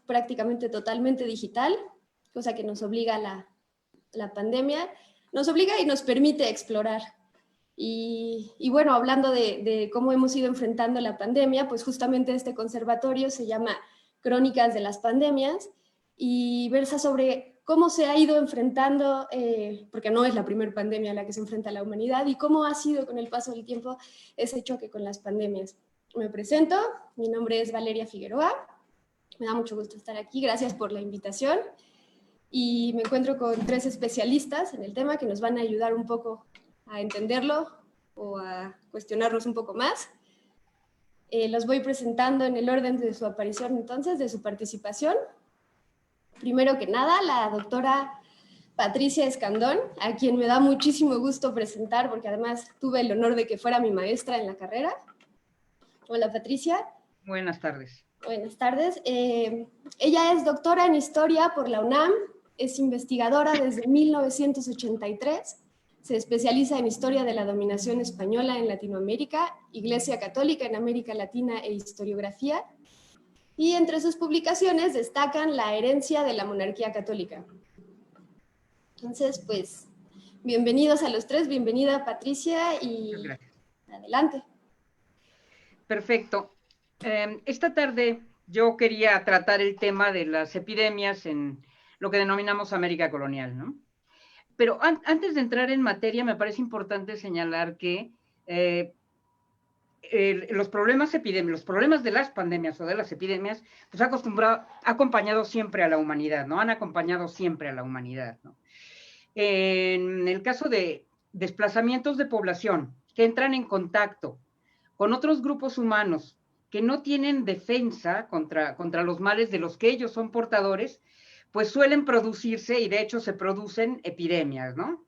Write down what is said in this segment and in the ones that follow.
prácticamente totalmente digital, cosa que nos obliga la pandemia, nos obliga y nos permite explorar. Y bueno, hablando de cómo hemos ido enfrentando la pandemia, pues justamente este conservatorio se llama Crónicas de las Pandemias y versa sobre cómo se ha ido enfrentando, porque no es la primera pandemia a la que se enfrenta la humanidad, y cómo ha sido con el paso del tiempo ese choque con las pandemias. Me presento, mi nombre es Valeria Figueroa, me da mucho gusto estar aquí, gracias por la invitación, y me encuentro con 3 especialistas en el tema que nos van a ayudar un poco a entenderlo o a cuestionarnos un poco más. Los voy presentando en el orden de su aparición, entonces, de su participación. Primero que nada, la doctora Patricia Escandón, a quien me da muchísimo gusto presentar, porque además tuve el honor de que fuera mi maestra en la carrera. Hola, Patricia. Buenas tardes. Buenas tardes. Ella es doctora en Historia por la UNAM, es investigadora desde 1983, se especializa en Historia de la Dominación Española en Latinoamérica, Iglesia Católica en América Latina e Historiografía, y entre sus publicaciones destacan La herencia de la monarquía católica. Entonces, pues, bienvenidos a los 3, bienvenida Patricia y adelante. Perfecto. Esta tarde yo quería tratar el tema de las epidemias en lo que denominamos América colonial, ¿no? Pero antes de entrar en materia, me parece importante señalar que los problemas de las pandemias o de las epidemias, pues ha acompañado siempre a la humanidad, ¿no? Han acompañado siempre a la humanidad, ¿no? En el caso de desplazamientos de población que entran en contacto con otros grupos humanos que no tienen defensa contra los males de los que ellos son portadores, pues suelen producirse, y de hecho se producen epidemias, ¿no?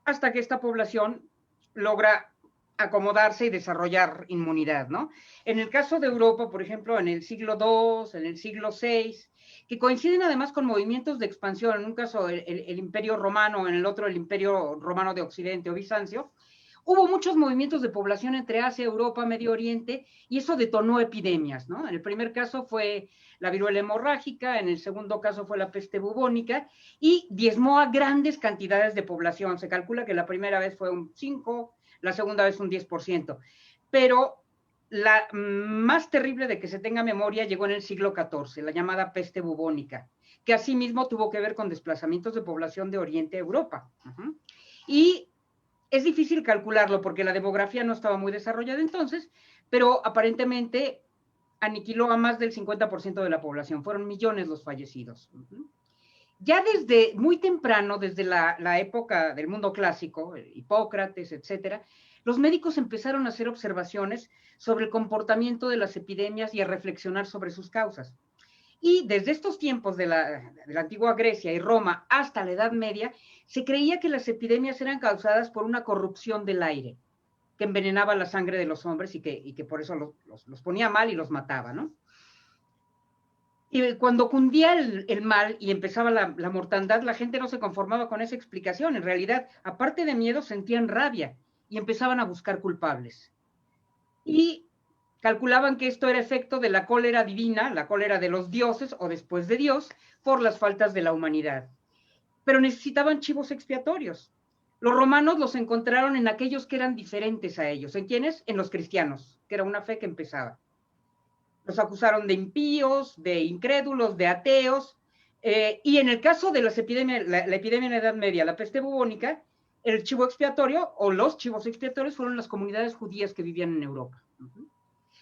Hasta que esta población logra acomodarse y desarrollar inmunidad, ¿no? En el caso de Europa, por ejemplo, en el siglo II, en el siglo VI, que coinciden además con movimientos de expansión, en un caso el Imperio Romano, en el otro el Imperio Romano de Occidente o Bizancio, hubo muchos movimientos de población entre Asia, Europa, Medio Oriente, y eso detonó epidemias, ¿no? En el primer caso fue la viruela hemorrágica, en el segundo caso fue la peste bubónica, y diezmó a grandes cantidades de población. Se calcula que la primera vez fue un 5%, la segunda vez un 10%. Pero la más terrible de que se tenga memoria llegó en el siglo XIV, la llamada peste bubónica, que asimismo tuvo que ver con desplazamientos de población de Oriente a Europa. Y es difícil calcularlo porque la demografía no estaba muy desarrollada entonces, pero aparentemente aniquiló a más del 50% de la población. Fueron millones los fallecidos. Ya desde muy temprano, desde la época del mundo clásico, Hipócrates, etcétera, los médicos empezaron a hacer observaciones sobre el comportamiento de las epidemias y a reflexionar sobre sus causas. Y desde estos tiempos de la antigua Grecia y Roma hasta la Edad Media, se creía que las epidemias eran causadas por una corrupción del aire, que envenenaba la sangre de los hombres y que por eso los ponía mal y los mataba, ¿no? Y cuando cundía el mal y empezaba la mortandad, la gente no se conformaba con esa explicación. En realidad, aparte de miedo, sentían rabia y empezaban a buscar culpables. Y calculaban que esto era efecto de la cólera divina, la cólera de los dioses o después de Dios, por las faltas de la humanidad. Pero necesitaban chivos expiatorios. Los romanos los encontraron en aquellos que eran diferentes a ellos. ¿En quiénes? En los cristianos, que era una fe que empezaba. Los acusaron de impíos, de incrédulos, de ateos, y en el caso de las epidemias, la epidemia en la Edad Media, la peste bubónica, el chivo expiatorio o los chivos expiatorios fueron las comunidades judías que vivían en Europa.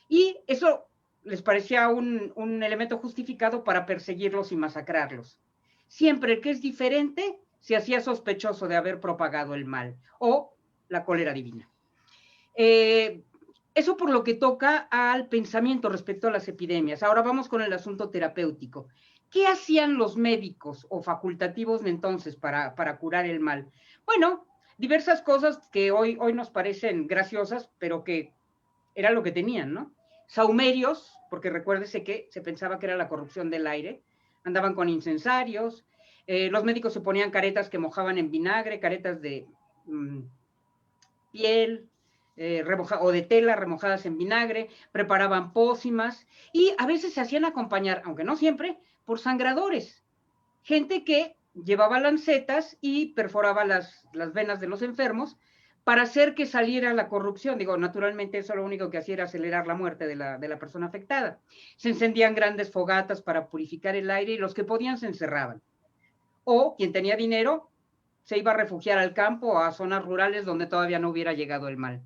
Y eso les parecía un elemento justificado para perseguirlos y masacrarlos. Siempre el que es diferente se hacía sospechoso de haber propagado el mal o la cólera divina. Eso por lo que toca al pensamiento respecto a las epidemias. Ahora vamos con el asunto terapéutico. ¿Qué hacían los médicos o facultativos de entonces para curar el mal? Bueno, diversas cosas que hoy nos parecen graciosas, pero que era lo que tenían, ¿no? Saumerios, porque recuérdese que se pensaba que era la corrupción del aire, andaban con incensarios, los médicos se ponían caretas que mojaban en vinagre, caretas de piel, o de tela remojadas en vinagre, preparaban pócimas y a veces se hacían acompañar, aunque no siempre, por sangradores. Gente que llevaba lancetas y perforaba las venas de los enfermos para hacer que saliera la corrupción. Digo, naturalmente eso lo único que hacía era acelerar la muerte de la persona afectada. Se encendían grandes fogatas para purificar el aire y los que podían se encerraban. O quien tenía dinero se iba a refugiar al campo o a zonas rurales donde todavía no hubiera llegado el mal.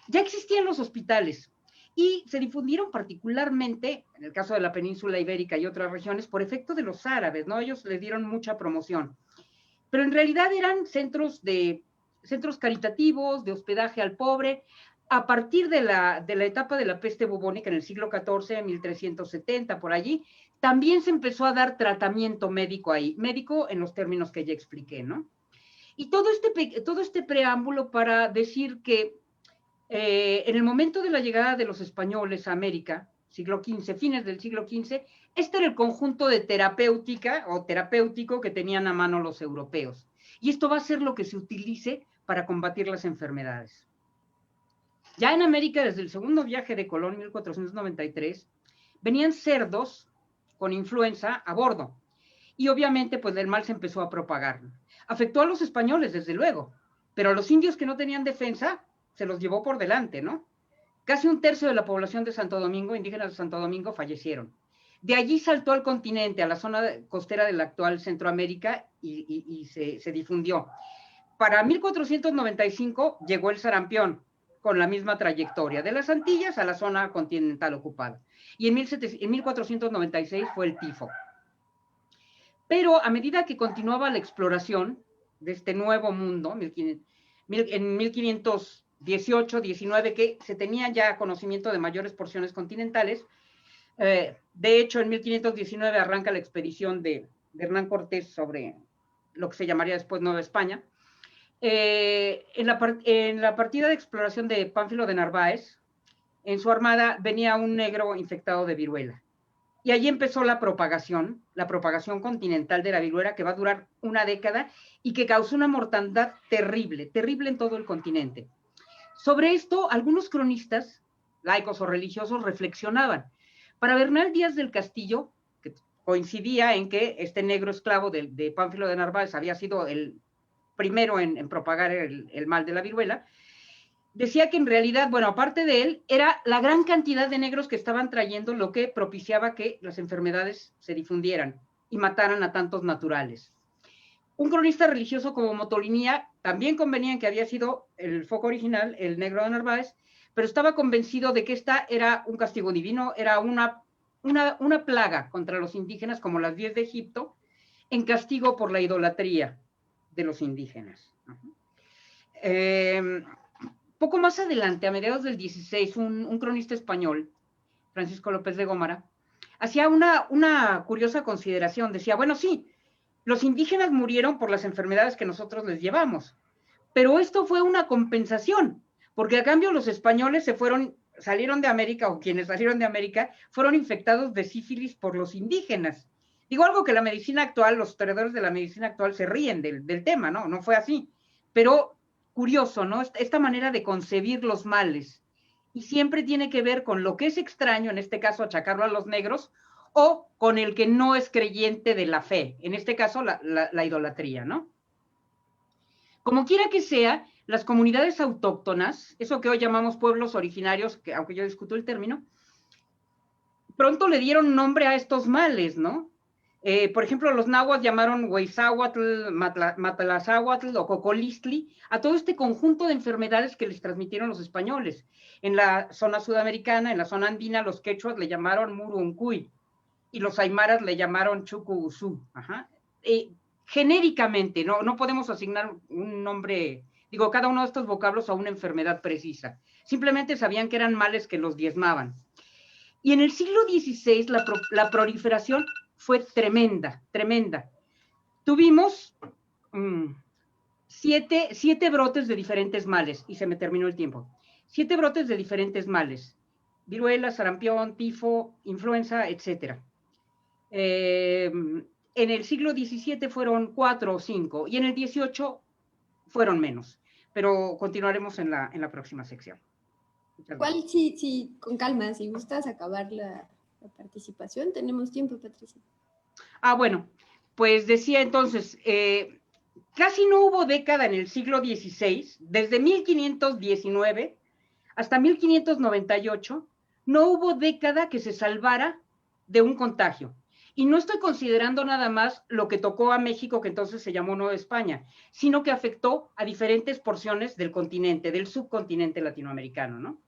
Ya existían los hospitales y se difundieron particularmente, en el caso de la península ibérica y otras regiones, por efecto de los árabes, ¿no? Ellos les dieron mucha promoción. Pero en realidad eran centros caritativos, de hospedaje al pobre, a partir de la etapa de la peste bubónica en el siglo XIV, 1370, por allí, también se empezó a dar tratamiento médico ahí, médico en los términos que ya expliqué, ¿no? Y todo este preámbulo para decir que en el momento de la llegada de los españoles a América, siglo XV, fines del siglo XV, este era el conjunto de terapéutica o terapéutico que tenían a mano los europeos. Y esto va a ser lo que se utilice para combatir las enfermedades. Ya en América, desde el segundo viaje de Colón, 1493, venían cerdos con influenza a bordo. Y obviamente, pues el mal se empezó a propagar. Afectó a los españoles, desde luego, pero a los indios que no tenían defensa, se los llevó por delante, ¿no? Casi un tercio de la población de Santo Domingo, indígenas de Santo Domingo, fallecieron. De allí saltó al continente, a la zona costera de la actual Centroamérica y se difundió. Para 1495 llegó el sarampión, con la misma trayectoria, de las Antillas a la zona continental ocupada. Y en 1496 fue el tifo. Pero a medida que continuaba la exploración de este nuevo mundo, en 1518, 19, que se tenía ya conocimiento de mayores porciones continentales, de hecho en 1519 arranca la expedición de Hernán Cortés sobre lo que se llamaría después Nueva España. En la partida de exploración de Pánfilo de Narváez, en su armada venía un negro infectado de viruela. Y allí empezó la propagación continental de la viruela, que va a durar una década y que causó una mortandad terrible, terrible en todo el continente. Sobre esto, algunos cronistas, laicos o religiosos, reflexionaban. Para Bernal Díaz del Castillo, que coincidía en que este negro esclavo de Pánfilo de Narváez había sido el primero en propagar el mal de la viruela, decía que en realidad, bueno, aparte de él, era la gran cantidad de negros que estaban trayendo lo que propiciaba que las enfermedades se difundieran y mataran a tantos naturales. Un cronista religioso como Motolinía también convenía en que había sido el foco original, el negro de Narváez, pero estaba convencido de que esta era un castigo divino, era una plaga contra los indígenas, como las 10 de Egipto, en castigo por la idolatría de los indígenas. Poco más adelante, a mediados del 16, un cronista español, Francisco López de Gómara, hacía una curiosa consideración. Decía, bueno, sí, los indígenas murieron por las enfermedades que nosotros les llevamos, pero esto fue una compensación, porque a cambio los españoles salieron de América, o quienes salieron de América, fueron infectados de sífilis por los indígenas. Digo, algo que la medicina actual, los historiadores de la medicina actual se ríen del tema, ¿no? No fue así, pero curioso, ¿no? Esta manera de concebir los males. Y siempre tiene que ver con lo que es extraño, en este caso achacarlo a los negros, o con el que no es creyente de la fe, en este caso la idolatría, ¿no? Como quiera que sea, las comunidades autóctonas, eso que hoy llamamos pueblos originarios, que aunque yo discuto el término, pronto le dieron nombre a estos males, ¿no? Por ejemplo, los nahuas llamaron Huizáhuatl, Matlazáhuatl o Cocolistli a todo este conjunto de enfermedades que les transmitieron los españoles. En la zona sudamericana, en la zona andina, los quechuas le llamaron Muruncuy y los aymaras le llamaron Chucuuzú. Genéricamente, no podemos asignar un nombre, digo, cada uno de estos vocablos a una enfermedad precisa. Simplemente sabían que eran males que los diezmaban. Y en el siglo XVI la proliferación fue tremenda, tremenda. Tuvimos 7 brotes de diferentes males, y se me terminó el tiempo. 7 brotes de diferentes males: viruela, sarampión, tifo, influenza, etc. En el siglo XVII fueron 4 o 5, y en el XVIII fueron menos. Pero continuaremos en la próxima sección. Muchas ¿Cuál, gracias. si con calma, si gustas acabar la participación? Tenemos tiempo, Patricia. Bueno, pues decía entonces, casi no hubo década en el siglo XVI, desde 1519 hasta 1598, no hubo década que se salvara de un contagio. Y no estoy considerando nada más lo que tocó a México, que entonces se llamó Nueva España, sino que afectó a diferentes porciones del continente, del subcontinente latinoamericano, ¿no?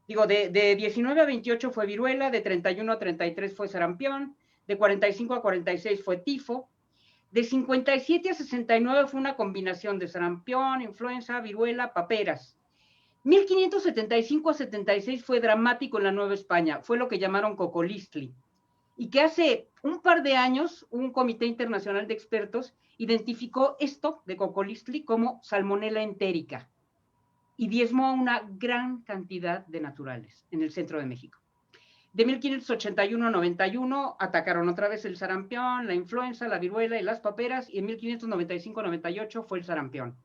Digo, de 19 a 28 fue viruela, de 31 a 33 fue sarampión, de 45 a 46 fue tifo, de 57 a 69 fue una combinación de sarampión, influenza, viruela, paperas. 1575 a 76 fue dramático en la Nueva España, fue lo que llamaron cocolistli, y que hace un par de años un comité internacional de expertos identificó esto de cocolistli como salmonella entérica y diezmó a una gran cantidad de naturales en el centro de México. De 1581 a 91 atacaron otra vez el sarampión, la influenza, la viruela y las paperas, y en 1595 a 98 fue el sarampión.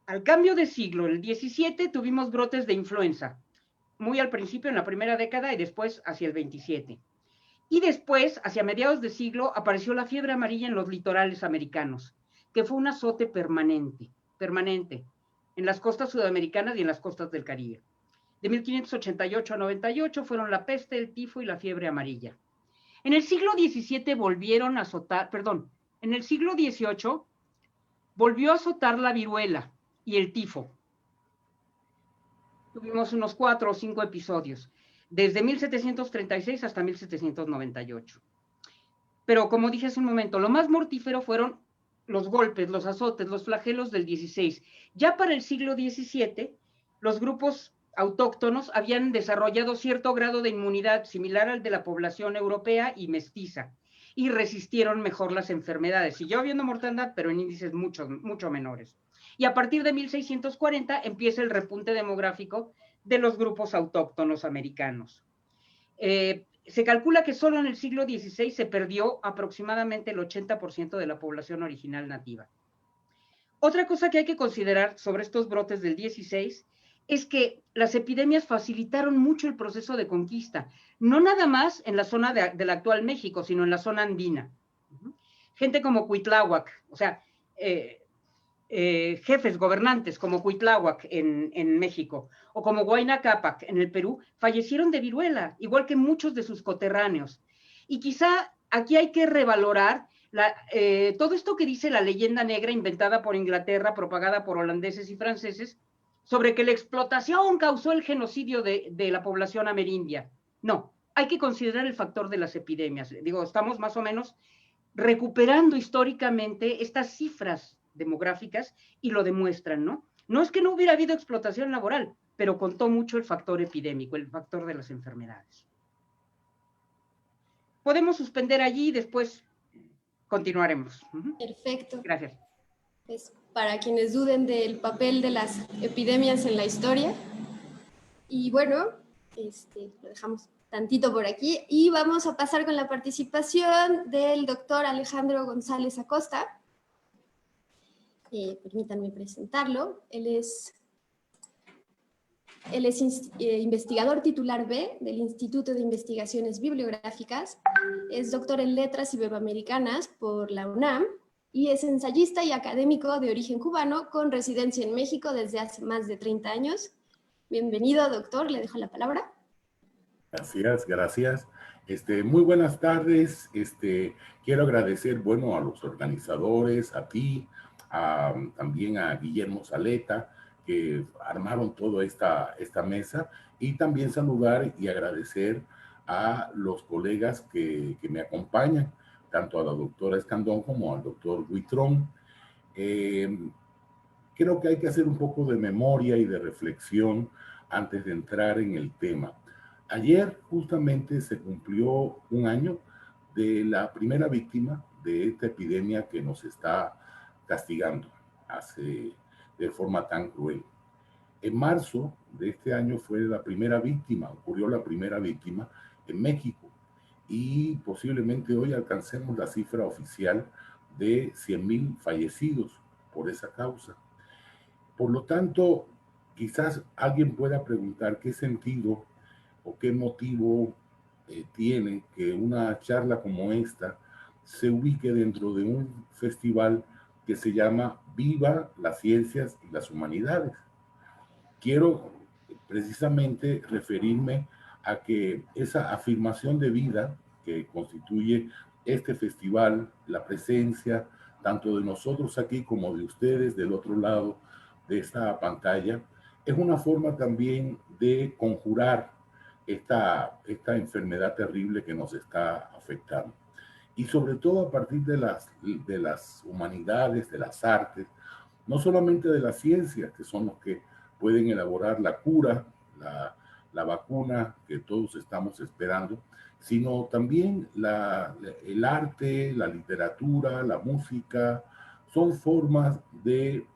Al cambio de siglo, en el 17, tuvimos brotes de influenza, muy al principio en la primera década y después hacia el 27. Y después, hacia mediados de siglo, apareció la fiebre amarilla en los litorales americanos, que fue un azote permanente, en las costas sudamericanas y en las costas del Caribe. De 1588 a 98 fueron la peste, el tifo y la fiebre amarilla. En el siglo XVII volvieron a azotar, perdón, en el siglo XVIII volvió a azotar la viruela y el tifo. Tuvimos unos 4 o 5 episodios, desde 1736 hasta 1798. Pero como dije hace un momento, lo más mortífero fueron los golpes, los azotes, los flagelos del 16. Ya para el siglo XVII, los grupos autóctonos habían desarrollado cierto grado de inmunidad similar al de la población europea y mestiza, y resistieron mejor las enfermedades. Siguió habiendo mortandad, pero en índices mucho menores. Y a partir de 1640 empieza el repunte demográfico de los grupos autóctonos americanos. Se calcula que solo en el siglo XVI se perdió aproximadamente el 80% de la población original nativa. Otra cosa que hay que considerar sobre estos brotes del 16 es que las epidemias facilitaron mucho el proceso de conquista, no nada más en la zona del actual México, sino en la zona andina. Gente como Cuitláhuac, o sea, jefes gobernantes como Cuitláhuac en México o como Huayna Cápac en el Perú fallecieron de viruela, igual que muchos de sus coterráneos. Y quizá aquí hay que revalorar todo esto que dice la leyenda negra inventada por Inglaterra, propagada por holandeses y franceses, sobre que la explotación causó el genocidio de la población amerindia. No, hay que considerar el factor de las epidemias. Digo, estamos más o menos recuperando históricamente estas cifras demográficas y lo demuestran, ¿no? No es que no hubiera habido explotación laboral, pero contó mucho el factor epidémico, el factor de las enfermedades. Podemos suspender allí y después continuaremos. Perfecto. Gracias. Pues para quienes duden del papel de las epidemias en la historia. Y bueno, lo dejamos tantito por aquí y vamos a pasar con la participación del doctor Alejandro González Acosta. Permítanme presentarlo. Él es investigador titular B del Instituto de Investigaciones Bibliográficas, es doctor en Letras Iberoamericanas por la UNAM y es ensayista y académico de origen cubano con residencia en México desde hace más de 30 años. Bienvenido, doctor, le dejo la palabra. Gracias, gracias. Muy buenas tardes. Quiero agradecer, bueno, a los organizadores, a ti, también a Guillermo Saleta, que armaron toda esta mesa, y también saludar y agradecer a los colegas que me acompañan, tanto a la doctora Escandón como al doctor Huitrón. Creo que hay que hacer un poco de memoria y de reflexión antes de entrar en el tema. Ayer justamente se cumplió un año de la primera víctima de esta epidemia que nos está castigando de forma tan cruel. En marzo de este año fue la primera víctima, ocurrió la primera víctima en México, y posiblemente hoy alcancemos la cifra oficial de 100,000 fallecidos por esa causa. Por lo tanto, quizás alguien pueda preguntar qué sentido o qué motivo tiene que una charla como esta se ubique dentro de un festival que se llama Viva las Ciencias y las Humanidades. Quiero precisamente referirme a que esa afirmación de vida que constituye este festival, la presencia tanto de nosotros aquí como de ustedes del otro lado de esta pantalla, es una forma también de conjurar esta enfermedad terrible que nos está afectando. Y sobre todo a partir de las humanidades, de las artes, no solamente de las ciencias, que son los que pueden elaborar la cura, la vacuna que todos estamos esperando, sino también el arte, la literatura, la música, son formas de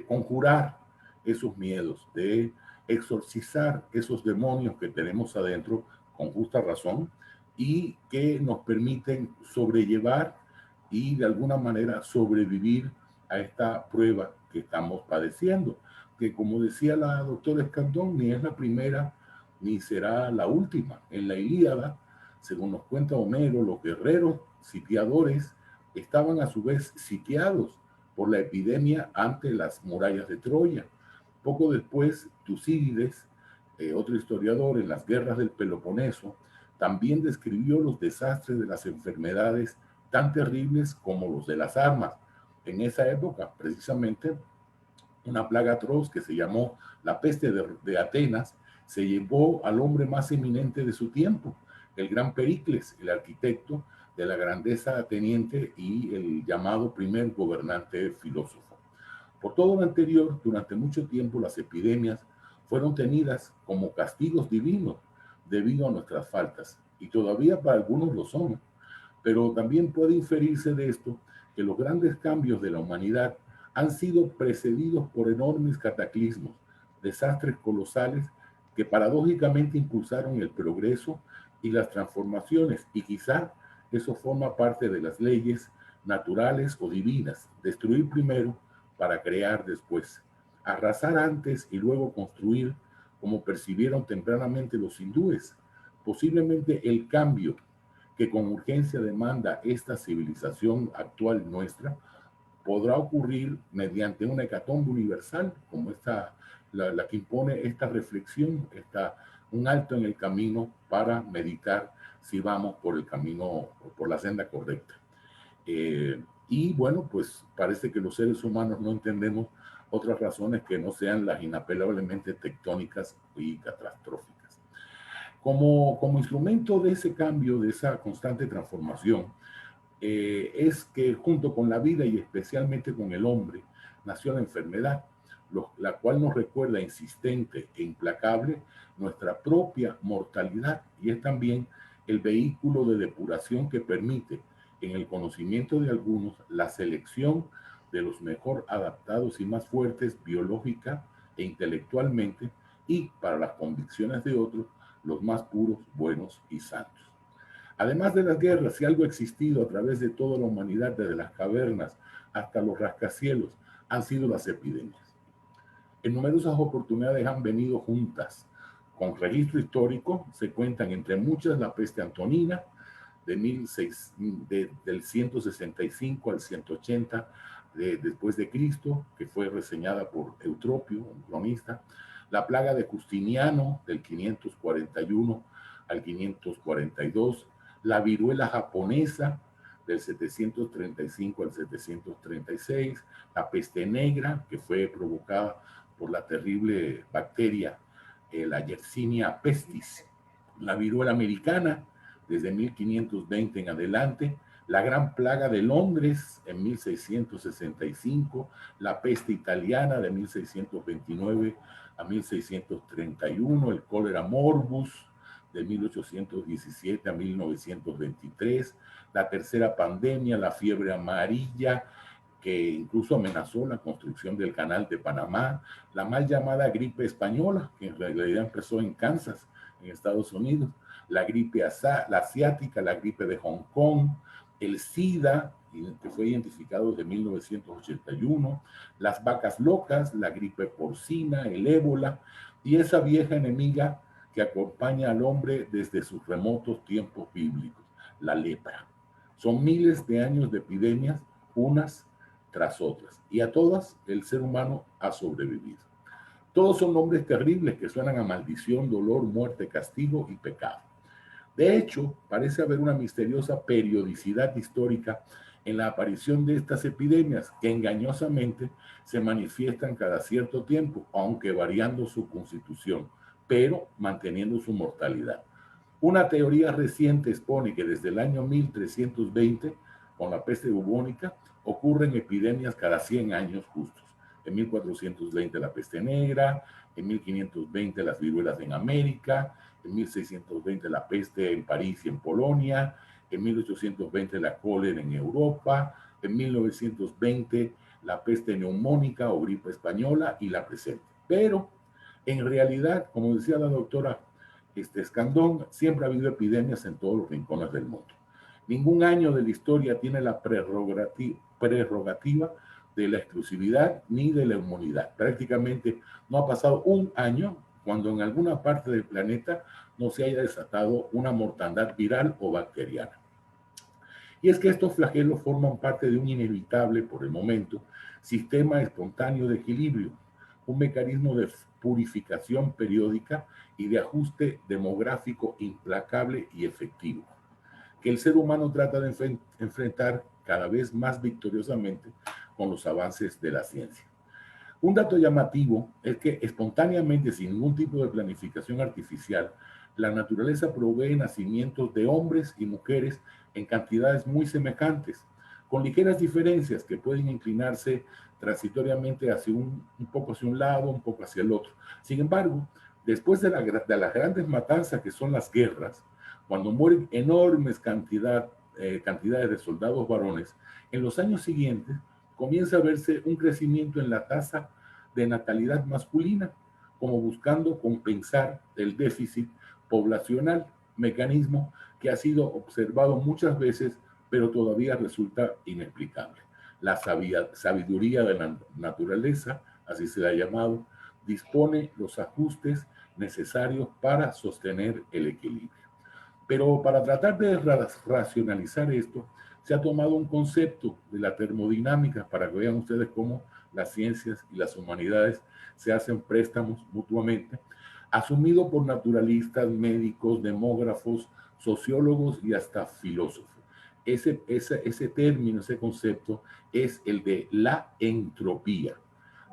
conjurar esos miedos, de exorcizar esos demonios que tenemos adentro con justa razón y que nos permiten sobrellevar y de alguna manera sobrevivir a esta prueba que estamos padeciendo, que como decía la doctora Escandón, ni es la primera ni será la última. En la Ilíada, según nos cuenta Homero, los guerreros sitiadores estaban a su vez sitiados por la epidemia ante las murallas de Troya. Poco después, Tucídides, otro historiador, en las guerras del Peloponeso, también describió los desastres de las enfermedades tan terribles como los de las armas. En esa época, precisamente, una plaga atroz que se llamó la peste de Atenas se llevó al hombre más eminente de su tiempo, el gran Pericles, el arquitecto de la grandeza ateniense y el llamado primer gobernante filósofo. Por todo lo anterior, durante mucho tiempo las epidemias fueron tenidas como castigos divinos debido a nuestras faltas, y todavía para algunos lo son. Pero también puede inferirse de esto que los grandes cambios de la humanidad han sido precedidos por enormes cataclismos, desastres colosales que paradójicamente impulsaron el progreso y las transformaciones, y quizá eso forma parte de las leyes naturales o divinas: destruir primero para crear después, arrasar antes y luego construir, como percibieron tempranamente los hindúes. Posiblemente el cambio que con urgencia demanda esta civilización actual nuestra podrá ocurrir mediante una hecatombe universal, como la que impone esta reflexión, un alto en el camino para meditar si vamos por el camino, por la senda correcta. Y bueno, pues parece que los seres humanos no entendemos otras razones que no sean las inapelablemente tectónicas y catastróficas. Como instrumento de ese cambio, de esa constante transformación, es que junto con la vida y especialmente con el hombre, nació la enfermedad, la cual nos recuerda insistente e implacable nuestra propia mortalidad, y es también el vehículo de depuración que permite, en el conocimiento de algunos, la selección de los mejor adaptados y más fuertes biológica e intelectualmente, y para las convicciones de otros, los más puros, buenos y santos. Además de las guerras, si algo ha existido a través de toda la humanidad, desde las cavernas hasta los rascacielos, han sido las epidemias. En numerosas oportunidades han venido juntas. Con registro histórico se cuentan entre muchas la peste antonina del 165 al 180 después de Cristo, que fue reseñada por Eutropio, un cronista, la plaga de Justiniano del 541 al 542, la viruela japonesa del 735 al 736, la peste negra, que fue provocada por la terrible bacteria, la Yersinia pestis, la viruela americana desde 1520 en adelante, la gran plaga de Londres en 1665, la peste italiana de 1629 a 1631, el cólera morbus de 1817 a 1923, la tercera pandemia, la fiebre amarilla, que incluso amenazó la construcción del canal de Panamá, la mal llamada gripe española, que en realidad empezó en Kansas, en Estados Unidos, la gripe la asiática, la gripe de Hong Kong, el SIDA, que fue identificado desde 1981, las vacas locas, la gripe porcina, el ébola y esa vieja enemiga que acompaña al hombre desde sus remotos tiempos bíblicos, la lepra. Son miles de años de epidemias, unas tras otras, y a todas el ser humano ha sobrevivido. Todos son nombres terribles que suenan a maldición, dolor, muerte, castigo y pecado. De hecho, parece haber una misteriosa periodicidad histórica en la aparición de estas epidemias que engañosamente se manifiestan cada cierto tiempo, aunque variando su constitución, pero manteniendo su mortalidad. Una teoría reciente expone que desde el año 1320, con la peste bubónica, ocurren epidemias cada 100 años justos. En 1420 la peste negra, en 1520 las viruelas en América, en 1620 la peste en París y en Polonia, en 1820 la cólera en Europa, en 1920 la peste neumónica o gripe española y la presente. Pero en realidad, como decía la doctora Escandón, siempre ha habido epidemias en todos los rincones del mundo. Ningún año de la historia tiene la prerrogativa de la exclusividad ni de la inmunidad. Prácticamente no ha pasado un año cuando en alguna parte del planeta no se haya desatado una mortandad viral o bacteriana. Y es que estos flagelos forman parte de un inevitable, por el momento, sistema espontáneo de equilibrio, un mecanismo de purificación periódica y de ajuste demográfico implacable y efectivo, que el ser humano trata de enfrentar cada vez más victoriosamente con los avances de la ciencia. Un dato llamativo es que espontáneamente, sin ningún tipo de planificación artificial, la naturaleza provee nacimientos de hombres y mujeres en cantidades muy semejantes, con ligeras diferencias que pueden inclinarse transitoriamente hacia un poco hacia un lado, un poco hacia el otro. Sin embargo, después de las grandes matanzas que son las guerras, cuando mueren enormes cantidades de soldados varones, en los años siguientes comienza a verse un crecimiento en la tasa de natalidad masculina, como buscando compensar el déficit poblacional, mecanismo que ha sido observado muchas veces, pero todavía resulta inexplicable. La sabiduría de la naturaleza, así se le ha llamado, dispone los ajustes necesarios para sostener el equilibrio. Pero para tratar de racionalizar esto, se ha tomado un concepto de la termodinámica para que vean ustedes cómo las ciencias y las humanidades se hacen préstamos mutuamente, asumido por naturalistas, médicos, demógrafos, sociólogos y hasta filósofos. Ese término, ese concepto es el de la entropía.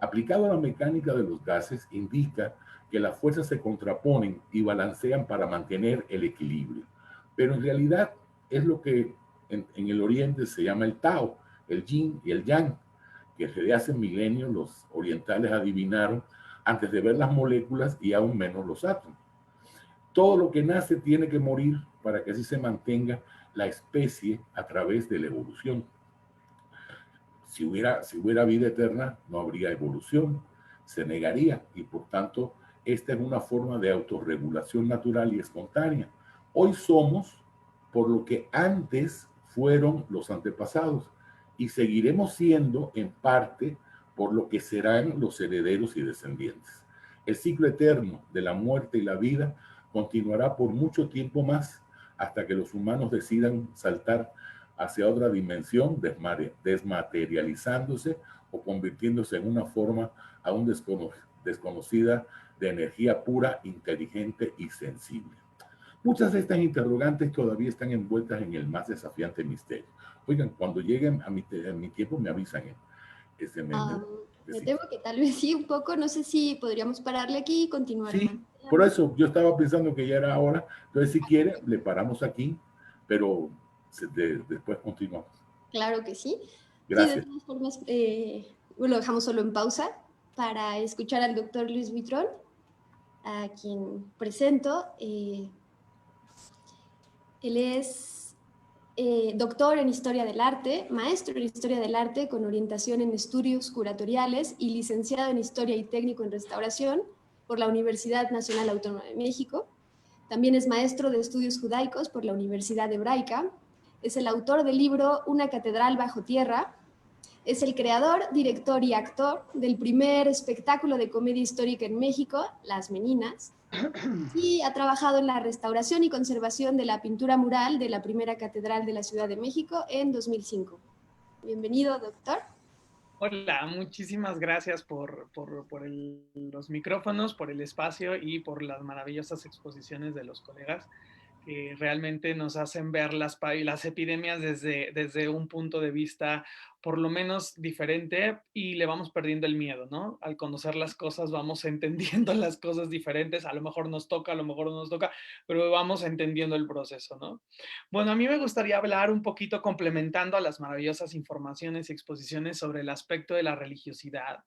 Aplicado a la mecánica de los gases, indica que las fuerzas se contraponen y balancean para mantener el equilibrio. Pero en realidad es lo que en el Oriente se llama el Tao, el Yin y el Yang, que desde hace milenios los orientales adivinaron antes de ver las moléculas y aún menos los átomos. Todo lo que nace tiene que morir para que así se mantenga la especie a través de la evolución. Si hubiera vida eterna, no habría evolución, se negaría y por tanto esta es una forma de autorregulación natural y espontánea. Hoy somos por lo que antes fueron los antepasados y seguiremos siendo en parte por lo que serán los herederos y descendientes. El ciclo eterno de la muerte y la vida continuará por mucho tiempo más hasta que los humanos decidan saltar hacia otra dimensión, desmaterializándose o convirtiéndose en una forma aún desconocida de energía pura, inteligente y sensible. Muchas de estas interrogantes todavía están envueltas en el más desafiante misterio. Oigan, cuando lleguen a mi tiempo me avisan. Me temo que tal vez sí un poco, no sé si podríamos pararle aquí y continuar. Sí, por eso yo estaba pensando que ya era hora, entonces si quiere le paramos aquí, pero después continuamos. Claro que sí. Gracias. Sí, de todas formas, lo dejamos solo en pausa para escuchar al doctor Luis Buitrón, a quien presento. Él es doctor en Historia del Arte, maestro en Historia del Arte con orientación en estudios curatoriales y licenciado en Historia y técnico en Restauración por la Universidad Nacional Autónoma de México. También es maestro de estudios judaicos por la Universidad Hebraica, Es el autor del libro Una catedral bajo tierra. Es el creador, director y actor del primer espectáculo de comedia histórica en México, Las Meninas, y ha trabajado en la restauración y conservación de la pintura mural de la primera catedral de la Ciudad de México en 2005. Bienvenido, doctor. Hola, muchísimas gracias por los micrófonos, por el espacio y por las maravillosas exposiciones de los colegas que realmente nos hacen ver las epidemias desde un punto de vista por lo menos diferente y le vamos perdiendo el miedo, ¿no? Al conocer las cosas vamos entendiendo las cosas diferentes, a lo mejor nos toca, a lo mejor no nos toca, pero vamos entendiendo el proceso, ¿no? Bueno, a mí me gustaría hablar un poquito complementando a las maravillosas informaciones y exposiciones sobre el aspecto de la religiosidad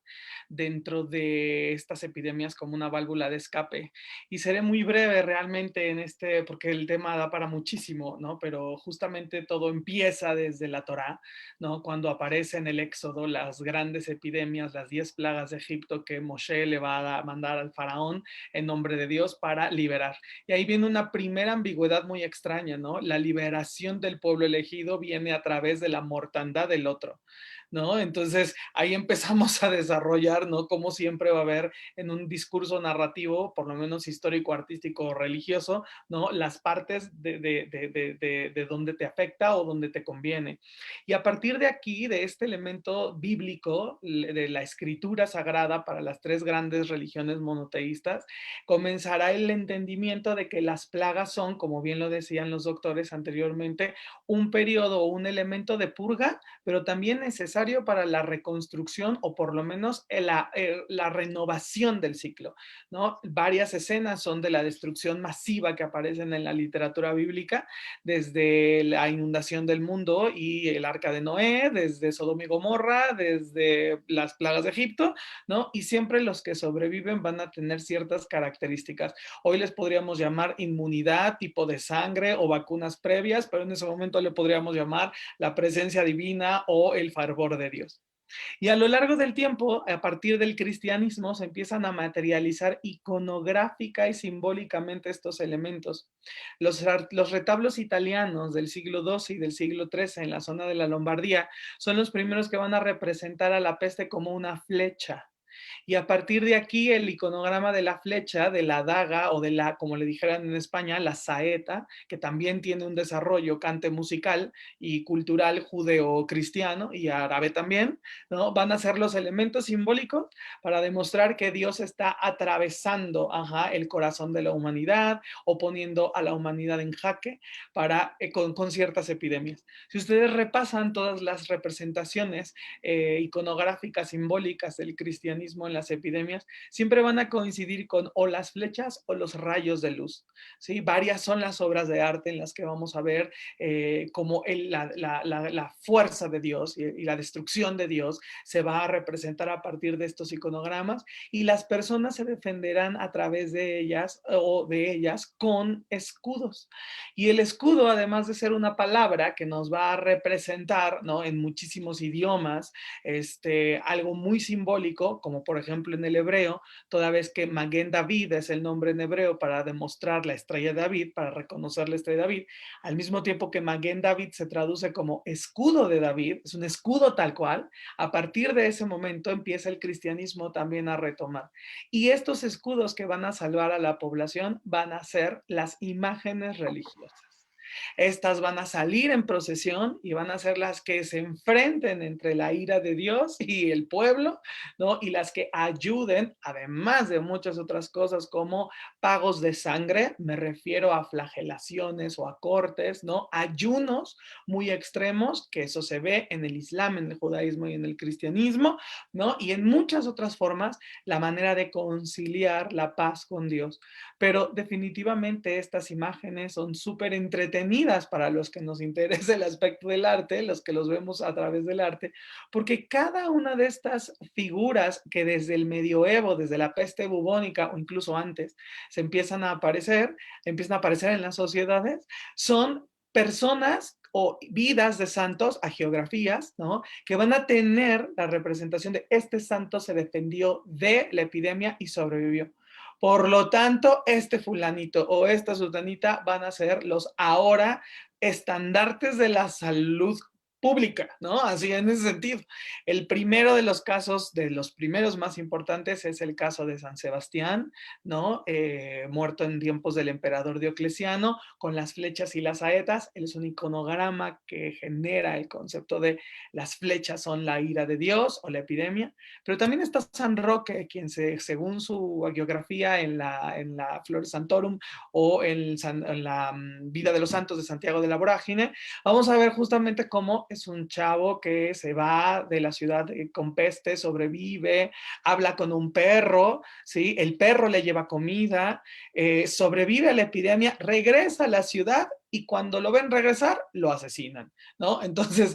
dentro de estas epidemias como una válvula de escape. Y seré muy breve realmente en porque el tema da para muchísimo, ¿no? Pero justamente todo empieza desde la Torá, ¿no? Cuando aparece en el Éxodo las grandes epidemias, las 10 plagas de Egipto que Moshe le va a mandar al faraón en nombre de Dios para liberar. Y ahí viene una primera ambigüedad muy extraña, ¿no? La liberación del pueblo elegido viene a través de la mortandad del otro, ¿no? Entonces ahí empezamos a desarrollar, ¿no? Como siempre va a haber en un discurso narrativo, por lo menos histórico, artístico o religioso, ¿no? Las partes de donde te afecta o donde te conviene. Y a partir de aquí, de este elemento bíblico, de la escritura sagrada para las tres grandes religiones monoteístas, comenzará el entendimiento de que las plagas son, como bien lo decían los doctores anteriormente, un periodo o un elemento de purga, pero también necesario para la reconstrucción o por lo menos la renovación del ciclo, ¿no? Varias escenas son de la destrucción masiva que aparecen en la literatura bíblica, desde la inundación del mundo y el arca de Noé, desde Sodoma y Gomorra, desde las plagas de Egipto, ¿no? Y siempre los que sobreviven van a tener ciertas características. Hoy les podríamos llamar inmunidad, tipo de sangre o vacunas previas, pero en ese momento le podríamos llamar la presencia divina o el fervor de Dios. Y a lo largo del tiempo, a partir del cristianismo, se empiezan a materializar iconográfica y simbólicamente estos elementos. Los retablos italianos del siglo XII y del siglo XIII en la zona de la Lombardía son los primeros que van a representar a la peste como una flecha. Y a partir de aquí el iconograma de la flecha, de la daga o de la, como le dijeran en España, la saeta, que también tiene un desarrollo cante musical y cultural judeo-cristiano y árabe también, ¿no? Van a ser los elementos simbólicos para demostrar que Dios está atravesando el corazón de la humanidad o poniendo a la humanidad en jaque con ciertas epidemias. Si ustedes repasan todas las representaciones iconográficas simbólicas del cristianismo en las epidemias, siempre van a coincidir con o las flechas o los rayos de luz, ¿sí? Varias son las obras de arte en las que vamos a ver cómo la fuerza de Dios y la destrucción de Dios se va a representar a partir de estos iconogramas y las personas se defenderán a través de ellas o de ellas con escudos. Y el escudo, además de ser una palabra que nos va a representar, ¿no? En muchísimos idiomas, algo muy simbólico, como por ejemplo en el hebreo, toda vez que Maguen David es el nombre en hebreo para demostrar la estrella de David, para reconocer la estrella de David, al mismo tiempo que Maguen David se traduce como escudo de David, es un escudo tal cual, a partir de ese momento empieza el cristianismo también a retomar. Y estos escudos que van a salvar a la población van a ser las imágenes religiosas. Estas van a salir en procesión y van a ser las que se enfrenten entre la ira de Dios y el pueblo, ¿no? Y las que ayuden, además de muchas otras cosas como pagos de sangre, me refiero a flagelaciones o a cortes, ¿no? Ayunos muy extremos, que eso se ve en el Islam, en el judaísmo y en el cristianismo, ¿no? Y en muchas otras formas, la manera de conciliar la paz con Dios. Pero definitivamente estas imágenes son súper entretenidas para los que nos interesa el aspecto del arte, los que los vemos a través del arte, porque cada una de estas figuras que desde el medioevo, desde la peste bubónica o incluso antes, empiezan a aparecer en las sociedades, son personas o vidas de santos, hagiografías, ¿no? Que van a tener la representación de este santo se defendió de la epidemia y sobrevivió. Por lo tanto, este fulanito o esta sultanita van a ser los ahora estandartes de la salud pública, ¿no? Así en ese sentido. El primero de los casos, de los primeros más importantes, es el caso de San Sebastián, ¿no? Muerto en tiempos del emperador Diocleciano, con las flechas y las saetas. Él es un iconograma que genera el concepto de las flechas son la ira de Dios o la epidemia. Pero también está San Roque, quien según su hagiografía en la Flores Santorum o en la Vida de los Santos de Santiago de la Vorágine, vamos a ver justamente cómo es un chavo que se va de la ciudad con peste, sobrevive, habla con un perro, ¿sí? El perro le lleva comida, sobrevive a la epidemia, regresa a la ciudad y cuando lo ven regresar, lo asesinan, ¿no? Entonces,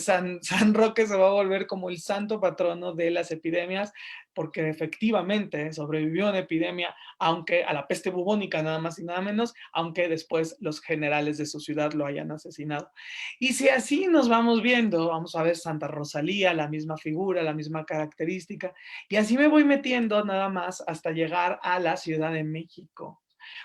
San Roque se va a volver como el santo patrono de las epidemias, porque efectivamente sobrevivió a una epidemia, aunque a la peste bubónica nada más y nada menos, aunque después los generales de su ciudad lo hayan asesinado. Y si así nos vamos viendo, vamos a ver Santa Rosalía, la misma figura, la misma característica, y así me voy metiendo nada más hasta llegar a la Ciudad de México.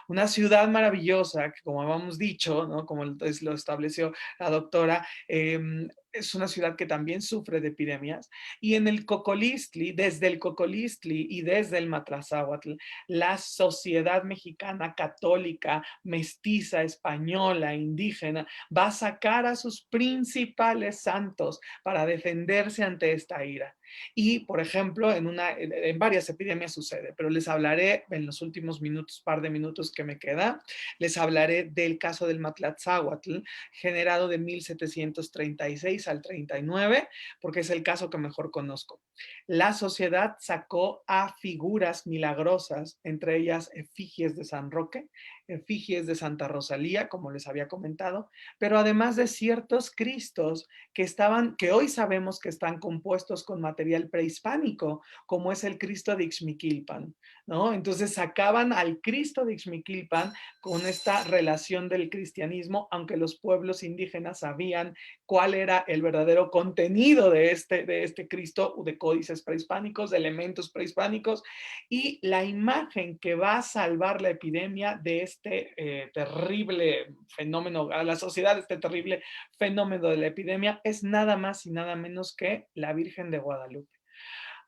Una ciudad maravillosa que, como habíamos dicho, ¿no? Como lo estableció la doctora, es una ciudad que también sufre de epidemias. Y en el Cocolistli, desde el Cocolistli y desde el Matlazáhuatl, la sociedad mexicana católica, mestiza, española, indígena, va a sacar a sus principales santos para defenderse ante esta ira. Y, por ejemplo, en varias epidemias sucede, pero les hablaré en los últimos par de minutos que me queda, les hablaré del caso del Matlatzáhuatl, generado de 1736 al 39, porque es el caso que mejor conozco. La sociedad sacó a figuras milagrosas, entre ellas efigies de San Roque, efigies de Santa Rosalía, como les había comentado, pero además de ciertos cristos que hoy sabemos que están compuestos con material prehispánico, como es el Cristo de Ixmiquilpan, ¿no? Entonces sacaban al Cristo de Ixmiquilpan con esta relación del cristianismo, aunque los pueblos indígenas sabían cuál era el verdadero contenido de este Cristo, de códices prehispánicos, de elementos prehispánicos, y la imagen que va a salvar la epidemia de este terrible fenómeno, a la sociedad, este terrible fenómeno de la epidemia, es nada más y nada menos que la Virgen de Guadalupe.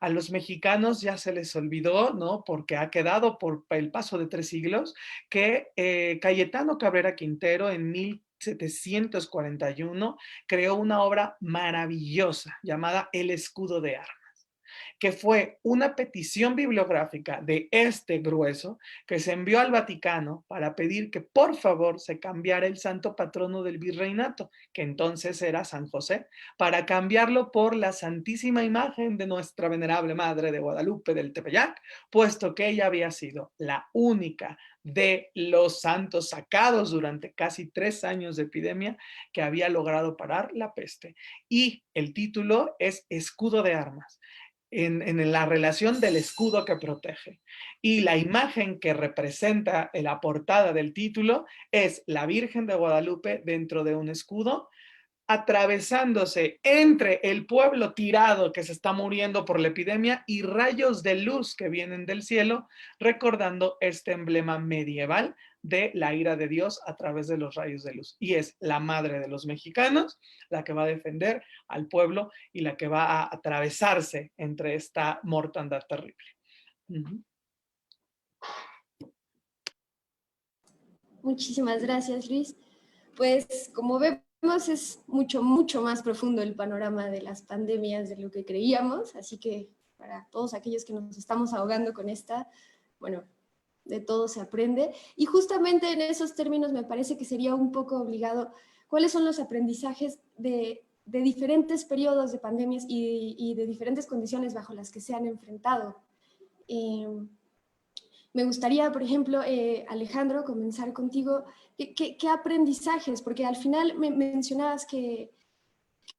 A los mexicanos ya se les olvidó, ¿no? Porque ha quedado por el paso de 3 siglos que Cayetano Cabrera Quintero en 1741 creó una obra maravillosa llamada El Escudo de Armas, que fue una petición bibliográfica de este grueso que se envió al Vaticano para pedir que por favor se cambiara el santo patrono del virreinato, que entonces era San José, para cambiarlo por la santísima imagen de nuestra venerable Madre de Guadalupe del Tepeyac, puesto que ella había sido la única de los santos sacados durante casi 3 años de epidemia que había logrado parar la peste. Y el título es Escudo de Armas. En la relación del escudo que protege. Y la imagen que representa en la portada del título es la Virgen de Guadalupe dentro de un escudo, atravesándose entre el pueblo tirado que se está muriendo por la epidemia y rayos de luz que vienen del cielo, recordando este emblema medieval de la ira de Dios a través de los rayos de luz. Y es la madre de los mexicanos la que va a defender al pueblo y la que va a atravesarse entre esta mortandad terrible. Muchísimas gracias, Luis. Pues como vemos es mucho, mucho más profundo el panorama de las pandemias de lo que creíamos, así que para todos aquellos que nos estamos ahogando con esta, bueno, de todo se aprende. Y justamente en esos términos me parece que sería un poco obligado, ¿cuáles son los aprendizajes de diferentes periodos de pandemias y de diferentes condiciones bajo las que se han enfrentado? Me gustaría, por ejemplo, Alejandro, comenzar contigo. ¿Qué aprendizajes? Porque al final me mencionabas que,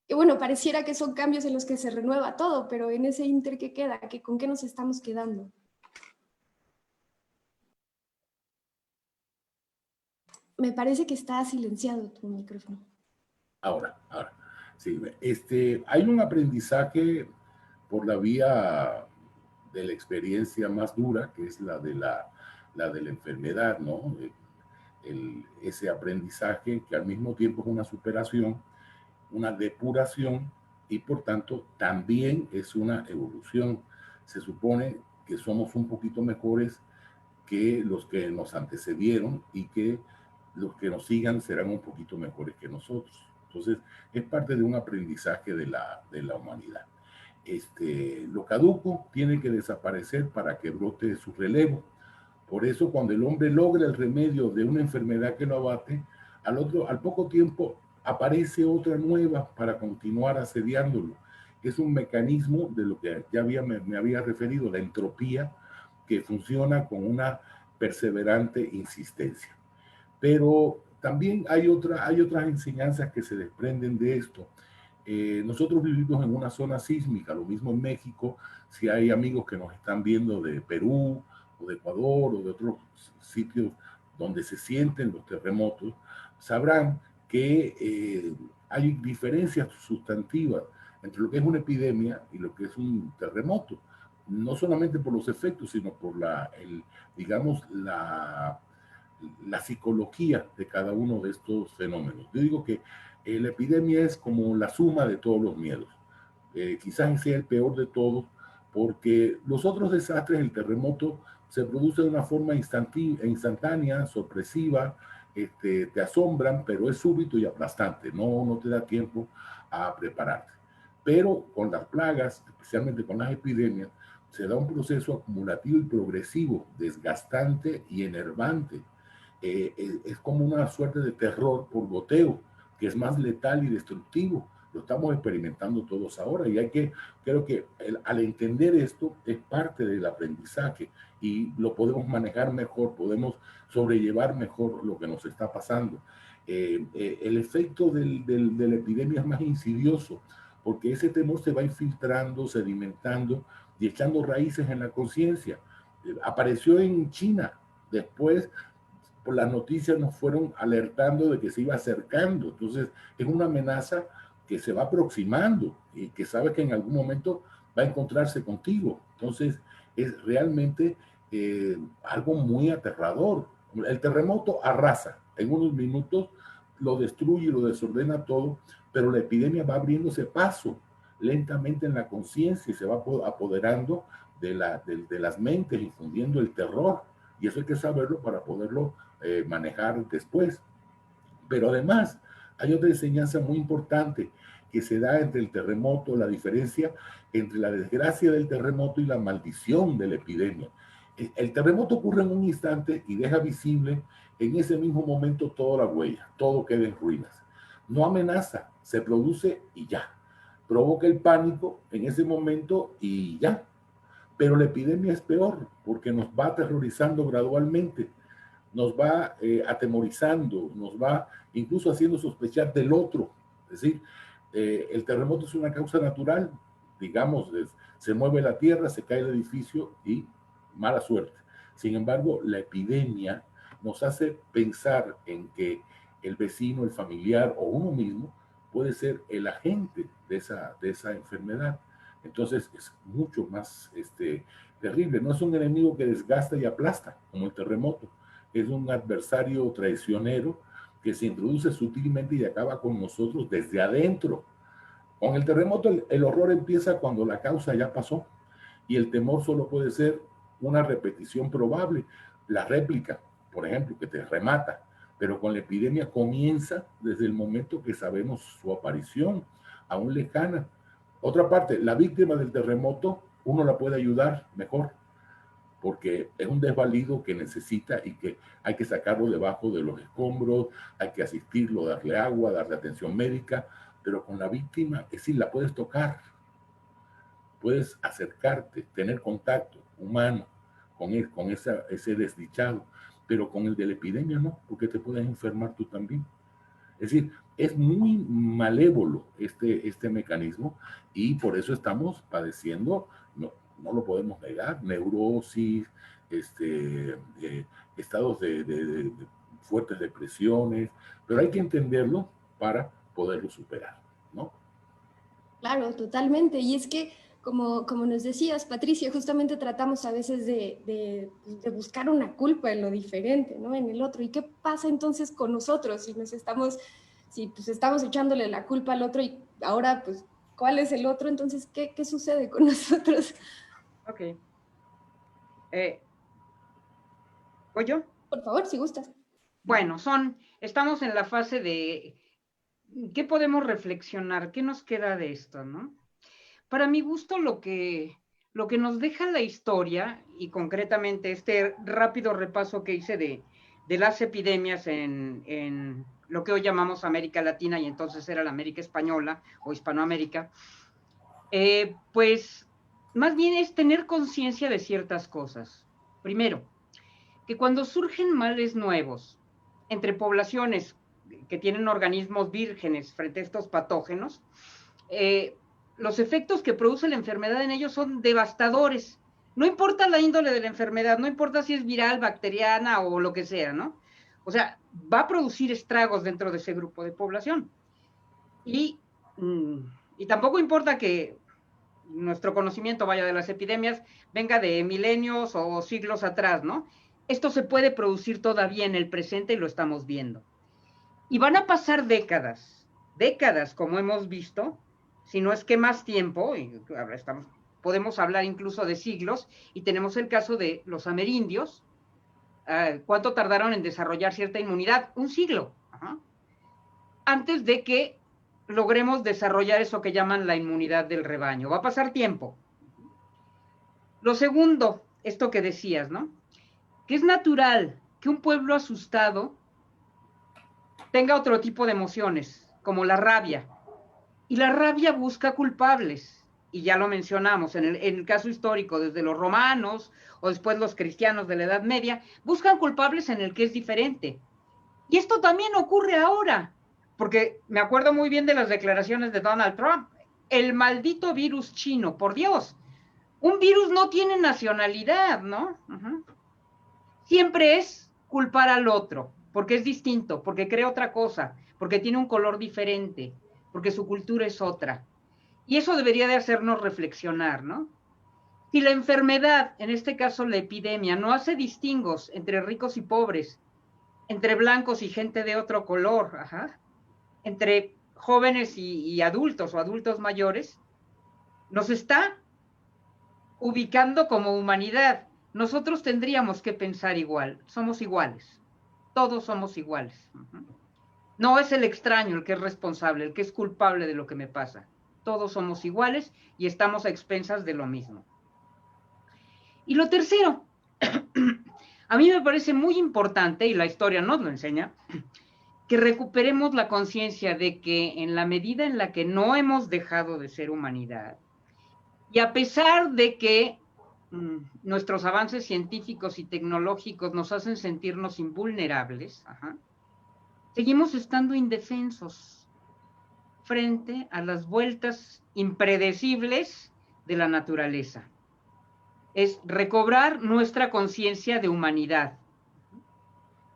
bueno, pareciera que son cambios en los que se renueva todo, pero en ese inter, ¿qué queda? ¿Con qué nos estamos quedando? Me parece que está silenciado tu micrófono. Ahora. Sí, hay un aprendizaje por la vía de la experiencia más dura, que es la de la enfermedad, ¿no? Ese aprendizaje que al mismo tiempo es una superación, una depuración y por tanto también es una evolución. Se supone que somos un poquito mejores que los que nos antecedieron y que los que nos sigan serán un poquito mejores que nosotros. Entonces, es parte de un aprendizaje de la humanidad. Lo caduco tiene que desaparecer para que brote su relevo. Por eso, cuando el hombre logra el remedio de una enfermedad que lo abate, al poco tiempo aparece otra nueva para continuar asediándolo. Es un mecanismo de lo que ya me había referido, la entropía, que funciona con una perseverante insistencia. Pero también hay otras enseñanzas que se desprenden de esto. Nosotros vivimos en una zona sísmica, lo mismo en México. Si hay amigos que nos están viendo de Perú o de Ecuador o de otros sitios donde se sienten los terremotos, sabrán que hay diferencias sustantivas entre lo que es una epidemia y lo que es un terremoto. No solamente por los efectos, sino por digamos, la psicología de cada uno de estos fenómenos. Yo digo que la epidemia es como la suma de todos los miedos. Quizás sea el peor de todos, porque los otros desastres, el terremoto, se produce de una forma instantánea, sorpresiva, te asombran, pero es súbito y aplastante, no te da tiempo a prepararte. Pero con las plagas, especialmente con las epidemias, se da un proceso acumulativo y progresivo, desgastante y enervante. Es como una suerte de terror por goteo, que es más letal y destructivo. Lo estamos experimentando todos ahora y creo que al entender esto es parte del aprendizaje y lo podemos manejar mejor, podemos sobrellevar mejor lo que nos está pasando. El efecto de la epidemia es más insidioso porque ese temor se va infiltrando, sedimentando y echando raíces en la conciencia. Apareció en China, después por las noticias nos fueron alertando de que se iba acercando. Entonces, es una amenaza que se va aproximando y que sabe que en algún momento va a encontrarse contigo. Entonces, es realmente algo muy aterrador. El terremoto arrasa, en unos minutos lo destruye y lo desordena todo, pero la epidemia va abriéndose paso lentamente en la conciencia y se va apoderando de las mentes, infundiendo el terror. Y eso hay que saberlo para poderlo manejar después. Pero además, hay otra enseñanza muy importante que se da entre el terremoto, la diferencia entre la desgracia del terremoto y la maldición de la epidemia. El terremoto ocurre en un instante y deja visible en ese mismo momento toda la huella, todo queda en ruinas. No amenaza, se produce y ya. Provoca el pánico en ese momento y ya. Pero la epidemia es peor porque nos va aterrorizando gradualmente, nos va atemorizando, nos va incluso haciendo sospechar del otro. Es decir, el terremoto es una causa natural, digamos, se mueve la tierra, se cae el edificio y mala suerte. Sin embargo, la epidemia nos hace pensar en que el vecino, el familiar o uno mismo puede ser el agente de esa enfermedad. Entonces es mucho más terrible. No es un enemigo que desgasta y aplasta, como el terremoto. Es un adversario traicionero que se introduce sutilmente y acaba con nosotros desde adentro. Con el terremoto el horror empieza cuando la causa ya pasó y el temor solo puede ser una repetición probable, la réplica, por ejemplo, que te remata, pero con la epidemia comienza desde el momento que sabemos su aparición, aún lejana. Otra parte, la víctima del terremoto, uno la puede ayudar mejor, porque es un desvalido que necesita y que hay que sacarlo debajo de los escombros, hay que asistirlo, darle agua, darle atención médica, pero con la víctima, es decir, la puedes tocar, puedes acercarte, tener contacto humano con ese desdichado, pero con el de la epidemia no, porque te puedes enfermar tú también. Es decir, es muy malévolo este mecanismo y por eso estamos padeciendo, no lo podemos negar, neurosis, estados de fuertes depresiones, pero hay que entenderlo para poderlo superar, ¿no? Claro, totalmente. Y es que, como nos decías, Patricia, justamente tratamos a veces de buscar una culpa en lo diferente, ¿no? En el otro. ¿Y qué pasa entonces con nosotros si pues estamos echándole la culpa al otro y ahora, pues, ¿cuál es el otro? Entonces, ¿qué sucede con nosotros? Ok. ¿Voy yo? Por favor, si gustas. Bueno, estamos en la fase de ¿qué podemos reflexionar? ¿Qué nos queda de esto, no? Para mi gusto, lo que nos deja la historia, y concretamente este rápido repaso que hice de las epidemias en lo que hoy llamamos América Latina, y entonces era la América Española o Hispanoamérica, pues más bien es tener conciencia de ciertas cosas. Primero, que cuando surgen males nuevos entre poblaciones que tienen organismos vírgenes frente a estos patógenos, los efectos que produce la enfermedad en ellos son devastadores. No importa la índole de la enfermedad, no importa si es viral, bacteriana o lo que sea, ¿no? O sea, va a producir estragos dentro de ese grupo de población. Y tampoco importa que nuestro conocimiento, vaya, de las epidemias, venga de milenios o siglos atrás, ¿no? Esto se puede producir todavía en el presente y lo estamos viendo. Y van a pasar décadas, como hemos visto, si no es que más tiempo, y ahora podemos hablar incluso de siglos, y tenemos el caso de los amerindios. ¿Cuánto tardaron en desarrollar cierta inmunidad? Un siglo. Antes de que logremos desarrollar eso que llaman la inmunidad del rebaño. Va a pasar tiempo. Lo segundo, esto que decías, ¿no? Que es natural que un pueblo asustado tenga otro tipo de emociones, como la rabia. Y la rabia busca culpables. Y ya lo mencionamos, en el caso histórico, desde los romanos o después los cristianos de la Edad Media, buscan culpables en el que es diferente. Y esto también ocurre ahora, porque me acuerdo muy bien de las declaraciones de Donald Trump. El maldito virus chino, por Dios. Un virus no tiene nacionalidad, ¿no? Siempre es culpar al otro, porque es distinto, porque crea otra cosa, porque tiene un color diferente, porque su cultura es otra. Y eso debería de hacernos reflexionar, ¿no? Si la enfermedad, en este caso la epidemia, no hace distingos entre ricos y pobres, entre blancos y gente de otro color, entre jóvenes y adultos o adultos mayores, nos está ubicando como humanidad. Nosotros tendríamos que pensar igual, somos iguales, todos somos iguales. No es el extraño el que es responsable, el que es culpable de lo que me pasa. Todos somos iguales y estamos a expensas de lo mismo. Y lo tercero, a mí me parece muy importante, y la historia nos lo enseña, que recuperemos la conciencia de que en la medida en la que no hemos dejado de ser humanidad, y a pesar de que nuestros avances científicos y tecnológicos nos hacen sentirnos invulnerables, seguimos estando indefensos frente a las vueltas impredecibles de la naturaleza. Es recobrar nuestra conciencia de humanidad.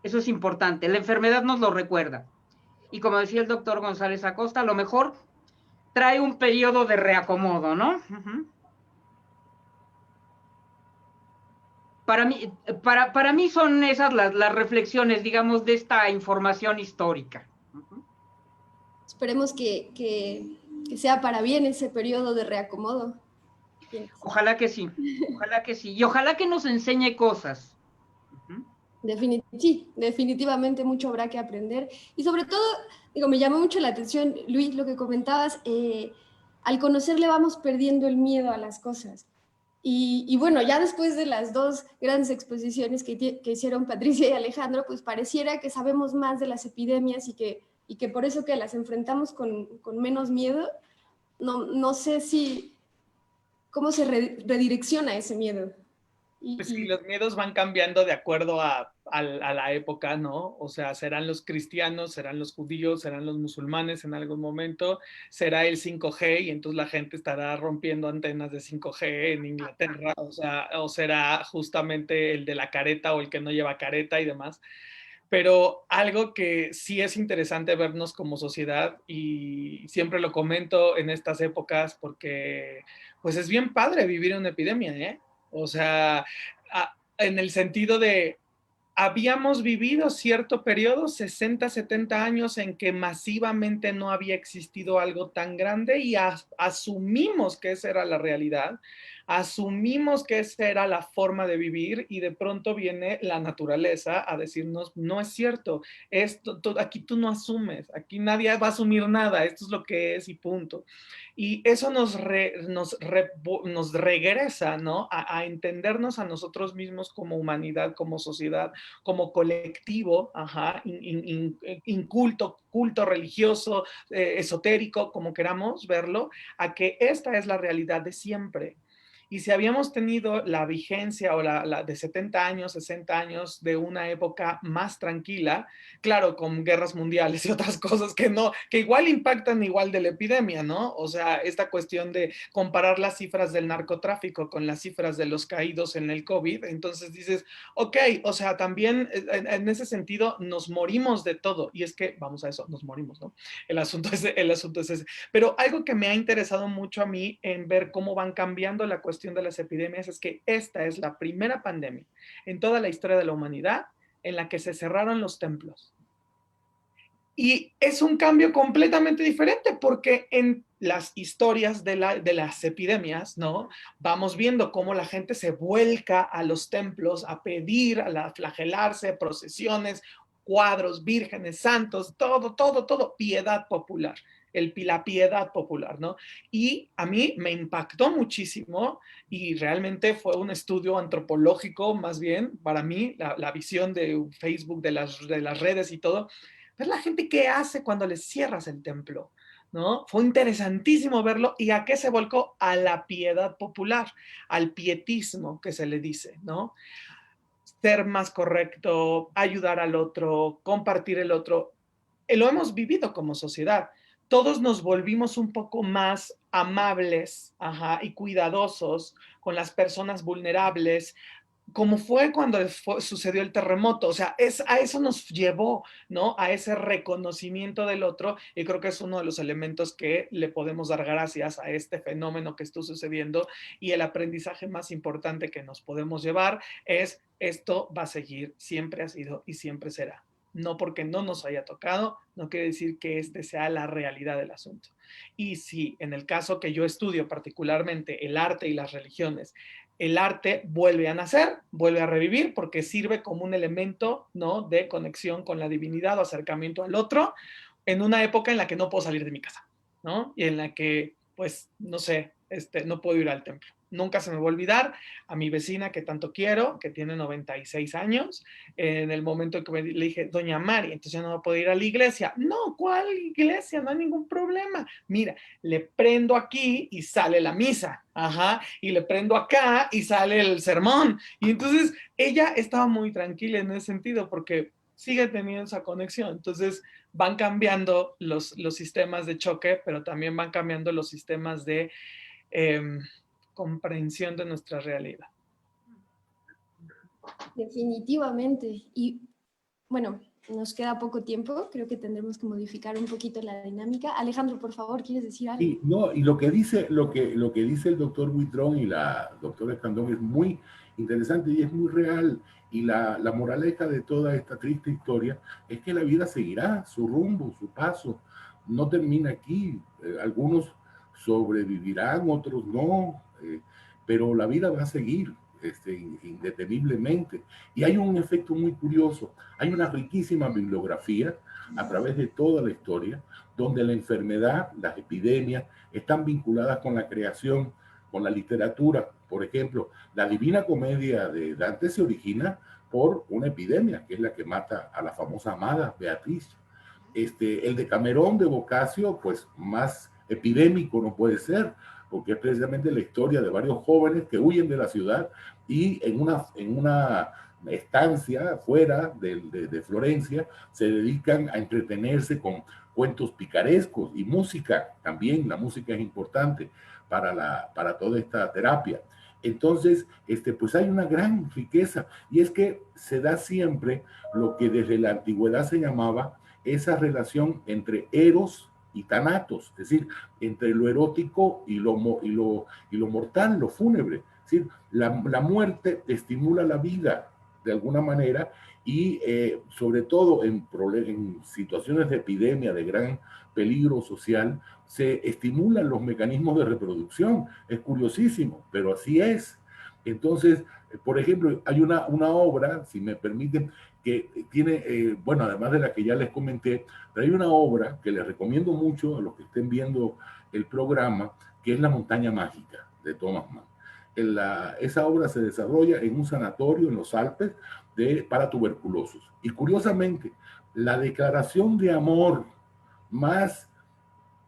Eso es importante. La enfermedad nos lo recuerda. Y como decía el doctor González Acosta, a lo mejor trae un periodo de reacomodo, ¿no? Para mí son esas las reflexiones, digamos, de esta información histórica. Esperemos que sea para bien ese periodo de reacomodo. Ojalá que sí, ojalá que sí. Y ojalá que nos enseñe cosas. Sí, definitivamente mucho habrá que aprender. Y sobre todo, digo, me llamó mucho la atención, Luis, lo que comentabas, al conocerle vamos perdiendo el miedo a las cosas. Y bueno, ya después de las dos grandes exposiciones que hicieron Patricia y Alejandro, pues pareciera que sabemos más de las epidemias y que por eso que las enfrentamos con menos miedo. No sé cómo se redirecciona ese miedo. Pues sí, los miedos van cambiando de acuerdo a la época, ¿no? O sea, serán los cristianos, serán los judíos, serán los musulmanes en algún momento, será el 5G y entonces la gente estará rompiendo antenas de 5G en Inglaterra, o sea, o será justamente el de la careta o el que no lleva careta y demás. pero algo que sí es interesante vernos como sociedad, y siempre lo comento en estas épocas porque pues es bien padre vivir una epidemia, ¿eh? O sea, en el sentido de habíamos vivido cierto periodo, 60, 70 años, en que masivamente no había existido algo tan grande y asumimos que esa era la realidad, asumimos que esa era la forma de vivir y de pronto viene la naturaleza a decirnos, no es cierto, aquí tú no asumes, aquí nadie va a asumir nada, esto es lo que es y punto. Y eso nos regresa, ¿no? A entendernos a nosotros mismos como humanidad, como sociedad, como colectivo, ajá, inculto, culto religioso, esotérico, como queramos verlo, a que esta es la realidad de siempre. Y si habíamos tenido la vigencia o la de 70 años, 60 años de una época más tranquila, claro, con guerras mundiales y otras cosas que no, que igual impactan igual de la epidemia, ¿no? O sea, esta cuestión de comparar las cifras del narcotráfico con las cifras de los caídos en el COVID, entonces dices, ok, o sea, también en ese sentido nos morimos de todo, y es que, vamos a eso, nos morimos, ¿no? El asunto es ese. Pero algo que me ha interesado mucho a mí en ver cómo van cambiando la cuestión de las epidemias es que esta es la primera pandemia en toda la historia de la humanidad en la que se cerraron los templos. Y es un cambio completamente diferente porque en las historias de las epidemias, ¿no? Vamos viendo cómo la gente se vuelca a los templos a pedir, a flagelarse, procesiones, cuadros, vírgenes, santos, todo, piedad popular, la piedad popular, ¿no? Y a mí me impactó muchísimo y realmente fue un estudio antropológico, más bien, para mí, la visión de Facebook, de las redes y todo, ver la gente qué hace cuando les cierras el templo, ¿no? Fue interesantísimo verlo. ¿Y a qué se volcó? A la piedad popular, al pietismo que se le dice, ¿no? Ser más correcto, ayudar al otro, compartir el otro. Lo hemos vivido como sociedad. Todos nos volvimos un poco más amables, ajá, y cuidadosos con las personas vulnerables, como fue cuando sucedió el terremoto. O sea, a eso nos llevó, ¿no? A ese reconocimiento del otro, y creo que es uno de los elementos que le podemos dar gracias a este fenómeno que está sucediendo, y el aprendizaje más importante que nos podemos llevar es: esto va a seguir, siempre ha sido y siempre será. No porque no nos haya tocado, no quiere decir que este sea la realidad del asunto. Y si en el caso que yo estudio particularmente el arte y las religiones, el arte vuelve a nacer, vuelve a revivir, porque sirve como un elemento, ¿no?, de conexión con la divinidad o acercamiento al otro, en una época en la que no puedo salir de mi casa, ¿no? Y en la que, pues, no sé, no puedo ir al templo. Nunca se me va a olvidar a mi vecina que tanto quiero, que tiene 96 años, en el momento en que le dije, doña Mari, entonces ya no va a poder ir a la iglesia. No, ¿cuál iglesia? No hay ningún problema. Mira, le prendo aquí y sale la misa, ajá, y le prendo acá y sale el sermón. Y entonces ella estaba muy tranquila en ese sentido porque sigue teniendo esa conexión. Entonces van cambiando los sistemas de choque, pero también van cambiando los sistemas de comprensión de nuestra realidad. Definitivamente. Y bueno, nos queda poco tiempo, creo que tendremos que modificar un poquito la dinámica. Alejandro, por favor, ¿quieres decir algo? Sí, no, y lo que dice el doctor Huitrón y la doctora Escandón es muy interesante y es muy real. Y la moraleja de toda esta triste historia es que la vida seguirá su rumbo, su paso. No termina aquí. Algunos sobrevivirán, otros no, pero la vida va a seguir indeteniblemente. Y hay un efecto muy curioso. Hay una riquísima bibliografía a través de toda la historia, donde la enfermedad, las epidemias, están vinculadas con la creación, con la literatura. Por ejemplo, la Divina Comedia de Dante se origina por una epidemia, que es la que mata a la famosa amada Beatriz. El Decamerón de Boccaccio, pues más epidémico no puede ser, porque es precisamente la historia de varios jóvenes que huyen de la ciudad y en una estancia fuera de Florencia se dedican a entretenerse con cuentos picarescos y música también. La música es importante para toda esta terapia. Entonces, pues hay una gran riqueza, y es que se da siempre lo que desde la antigüedad se llamaba esa relación entre eros y tanatos, es decir, entre lo erótico y lo mortal, lo fúnebre. Es decir, la muerte estimula la vida de alguna manera, y sobre todo en situaciones de epidemia, de gran peligro social, se estimulan los mecanismos de reproducción. Es curiosísimo, pero así es. Entonces, por ejemplo, hay una obra, si me permiten, que tiene, bueno, además de la que ya les comenté, pero hay una obra que les recomiendo mucho a los que estén viendo el programa, que es La montaña mágica, de Thomas Mann. Esa obra se desarrolla en un sanatorio en los Alpes para tuberculosos. Y curiosamente, la declaración de amor más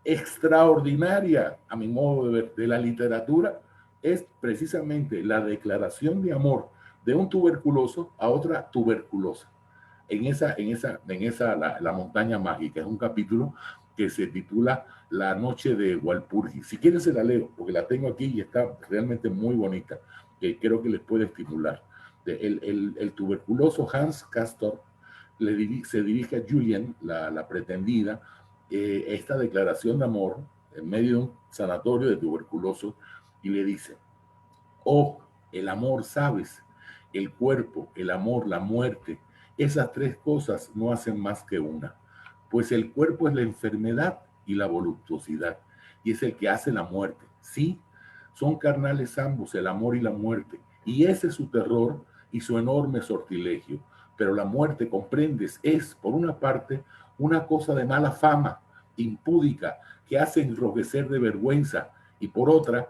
extraordinaria, a mi modo de ver, de la literatura, es precisamente la declaración de amor de un tuberculoso a otra tuberculosa. La montaña mágica, es un capítulo que se titula La noche de Walpurgis. Si quieren se la leo, porque la tengo aquí y está realmente muy bonita, que creo que les puede estimular. El tuberculoso Hans Castorp se dirige a Julien, la pretendida, esta declaración de amor en medio de un sanatorio de tuberculosos, y le dice: oh, el amor, sabes, el cuerpo, el amor, la muerte, esas tres cosas no hacen más que una, pues el cuerpo es la enfermedad y la voluptuosidad, y es el que hace la muerte. Sí, son carnales ambos, el amor y la muerte, y ese es su terror y su enorme sortilegio. Pero la muerte, comprendes, es, por una parte, una cosa de mala fama, impúdica, que hace enrojecer de vergüenza, y por otra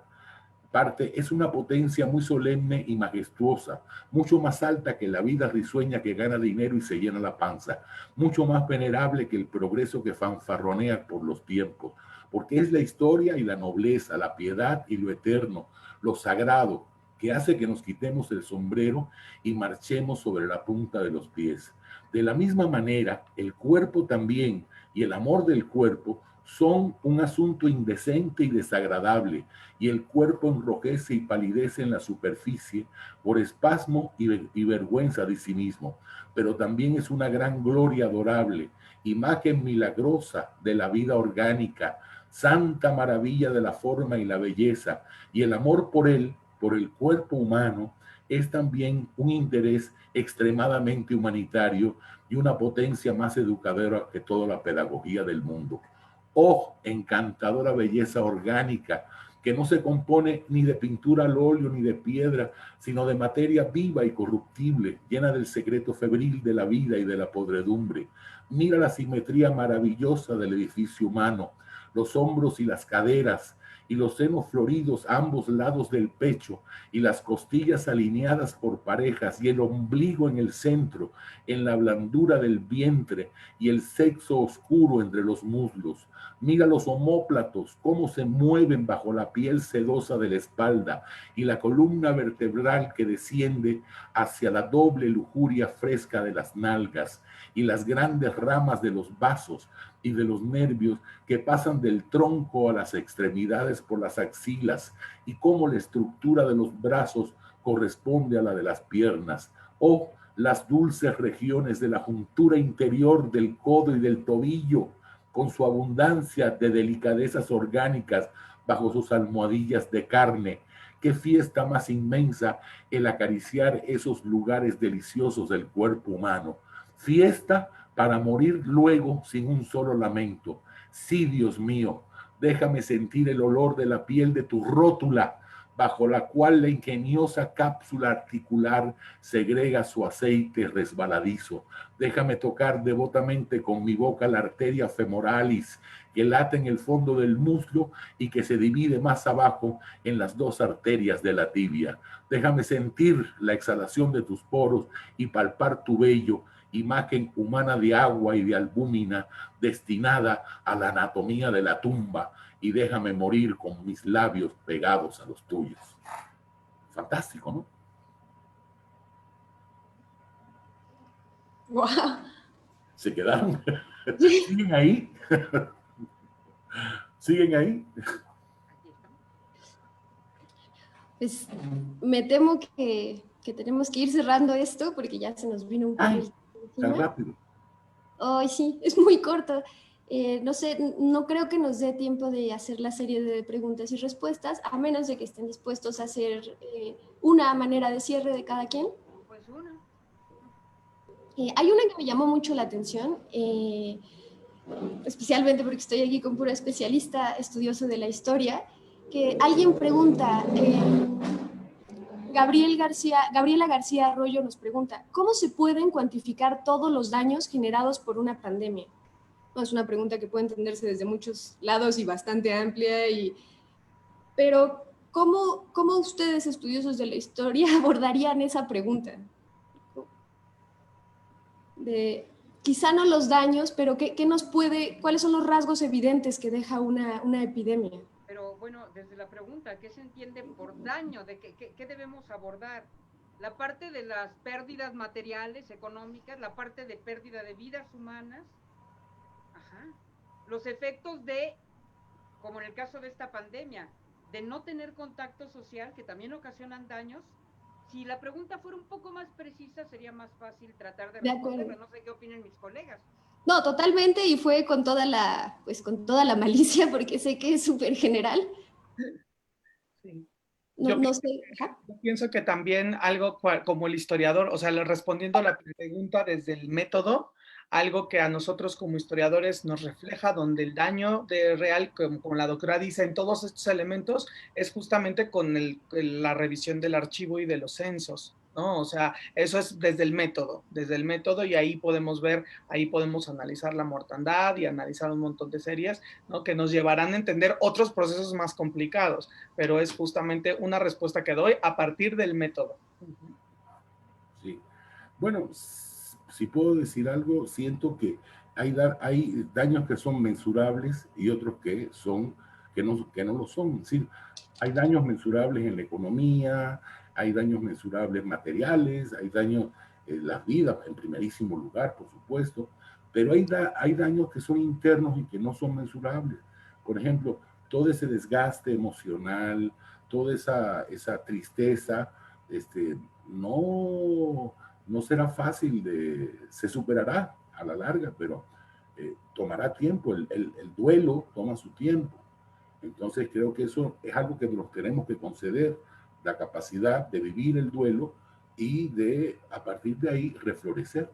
parte es una potencia muy solemne y majestuosa, mucho más alta que la vida risueña que gana dinero y se llena la panza, mucho más venerable que el progreso que fanfarronea por los tiempos, porque es la historia y la nobleza, la piedad y lo eterno, lo sagrado, que hace que nos quitemos el sombrero y marchemos sobre la punta de los pies. De la misma manera, el cuerpo también y el amor del cuerpo son un asunto indecente y desagradable, y el cuerpo enrojece y palidece en la superficie por espasmo y vergüenza de sí mismo, pero también es una gran gloria adorable, imagen milagrosa de la vida orgánica, santa maravilla de la forma y la belleza, y el amor por él, por el cuerpo humano, es también un interés extremadamente humanitario y una potencia más educadora que toda la pedagogía del mundo. Oh, encantadora belleza orgánica, que no se compone ni de pintura al óleo ni de piedra, sino de materia viva y corruptible, llena del secreto febril de la vida y de la podredumbre. Mira la simetría maravillosa del edificio humano, los hombros y las caderas, y los senos floridos a ambos lados del pecho, y las costillas alineadas por parejas, y el ombligo en el centro, en la blandura del vientre, y el sexo oscuro entre los muslos. Mira los omóplatos, cómo se mueven bajo la piel sedosa de la espalda, y la columna vertebral que desciende hacia la doble lujuria fresca de las nalgas, y las grandes ramas de los vasos y de los nervios que pasan del tronco a las extremidades por las axilas, y cómo la estructura de los brazos corresponde a la de las piernas. Oh, las dulces regiones de la juntura interior del codo y del tobillo, con su abundancia de delicadezas orgánicas bajo sus almohadillas de carne. Qué fiesta más inmensa el acariciar esos lugares deliciosos del cuerpo humano. Fiesta para morir luego sin un solo lamento. Sí, Dios mío, déjame sentir el olor de la piel de tu rótula, bajo la cual la ingeniosa cápsula articular segrega su aceite resbaladizo. Déjame tocar devotamente con mi boca la arteria femoralis, que late en el fondo del muslo y que se divide más abajo en las dos arterias de la tibia. Déjame sentir la exhalación de tus poros y palpar tu vello, imagen humana de agua y de albúmina destinada a la anatomía de la tumba, y déjame morir con mis labios pegados a los tuyos. Fantástico, ¿no? Wow. ¿Se quedaron? ¿Siguen ahí? ¿Siguen ahí? Pues me temo que tenemos que ir cerrando esto porque ya se nos vino un poco ¡Ay! Tan encima. rápido. Ay, sí, es muy corto. No sé, no creo que nos dé tiempo de hacer la serie de preguntas y respuestas, a menos de que estén dispuestos a hacer una manera de cierre de cada quien. Pues una. Hay una que me llamó mucho la atención, especialmente porque estoy aquí con puro especialista estudioso de la historia, que alguien pregunta, Gabriela García Arroyo nos pregunta, ¿cómo se pueden cuantificar todos los daños generados por una pandemia? No, es una pregunta que puede entenderse desde muchos lados y bastante amplia, pero ¿cómo ustedes, estudiosos de la historia, abordarían esa pregunta? Quizá no los daños, pero ¿cuáles son los rasgos evidentes que deja una epidemia? Pero bueno, desde la pregunta, ¿qué se entiende por daño? ¿De qué debemos abordar? La parte de las pérdidas materiales, económicas, la parte de pérdida de vidas humanas, ajá. Los efectos de, como en el caso de esta pandemia, de no tener contacto social, que también ocasionan daños. Si la pregunta fuera un poco más precisa, sería más fácil tratar de responderla. No sé qué opinan mis colegas. No, totalmente, y fue con toda la malicia, porque sé que es súper general. Sí. No sé. Yo pienso que también algo como el historiador, o sea, respondiendo a la pregunta desde el método, algo que a nosotros como historiadores nos refleja, donde el daño de real, como la doctora dice, en todos estos elementos, es justamente con la revisión del archivo y de los censos, ¿no? O sea, eso es desde el método, y ahí podemos ver, ahí podemos analizar la mortandad y analizar un montón de series, ¿no? Que nos llevarán a entender otros procesos más complicados, pero es justamente una respuesta que doy a partir del método. Sí. Bueno, si puedo decir algo, siento que hay daños que son mensurables y otros que no lo son. Es decir, hay daños mensurables en la economía, hay daños mensurables materiales, hay daños en las vidas, en primerísimo lugar, por supuesto, pero hay daños que son internos y que no son mensurables. Por ejemplo, todo ese desgaste emocional, toda esa tristeza, no, no será fácil se superará a la larga, pero tomará tiempo, el duelo toma su tiempo. Entonces creo que eso es algo que nos tenemos que conceder, la capacidad de vivir el duelo y a partir de ahí, reflorecer.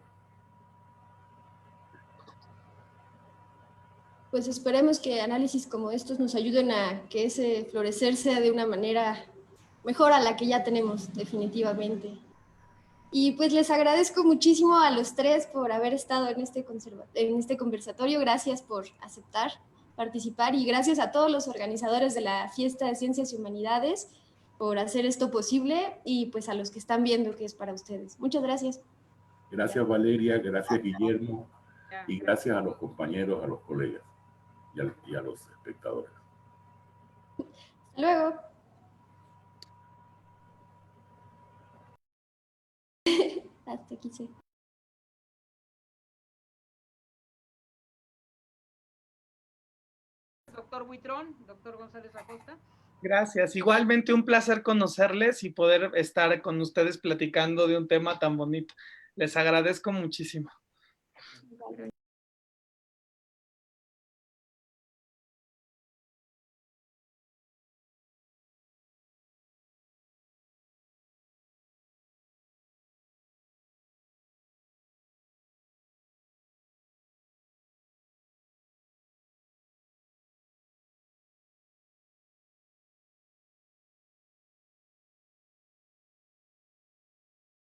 Pues esperemos que análisis como estos nos ayuden a que ese florecer sea de una manera mejor a la que ya tenemos, definitivamente. Y pues les agradezco muchísimo a los tres por haber estado en este conversatorio. Gracias por aceptar participar y gracias a todos los organizadores de la Fiesta de Ciencias y Humanidades por hacer esto posible y pues a los que están viendo que es para ustedes. Muchas gracias. Gracias Valeria, gracias Guillermo y gracias a los compañeros, a los colegas y a los espectadores. Hasta luego. Hasta aquí sí. Doctor Buitrón, doctor González Acosta. Gracias. Igualmente un placer conocerles y poder estar con ustedes platicando de un tema tan bonito. Les agradezco muchísimo.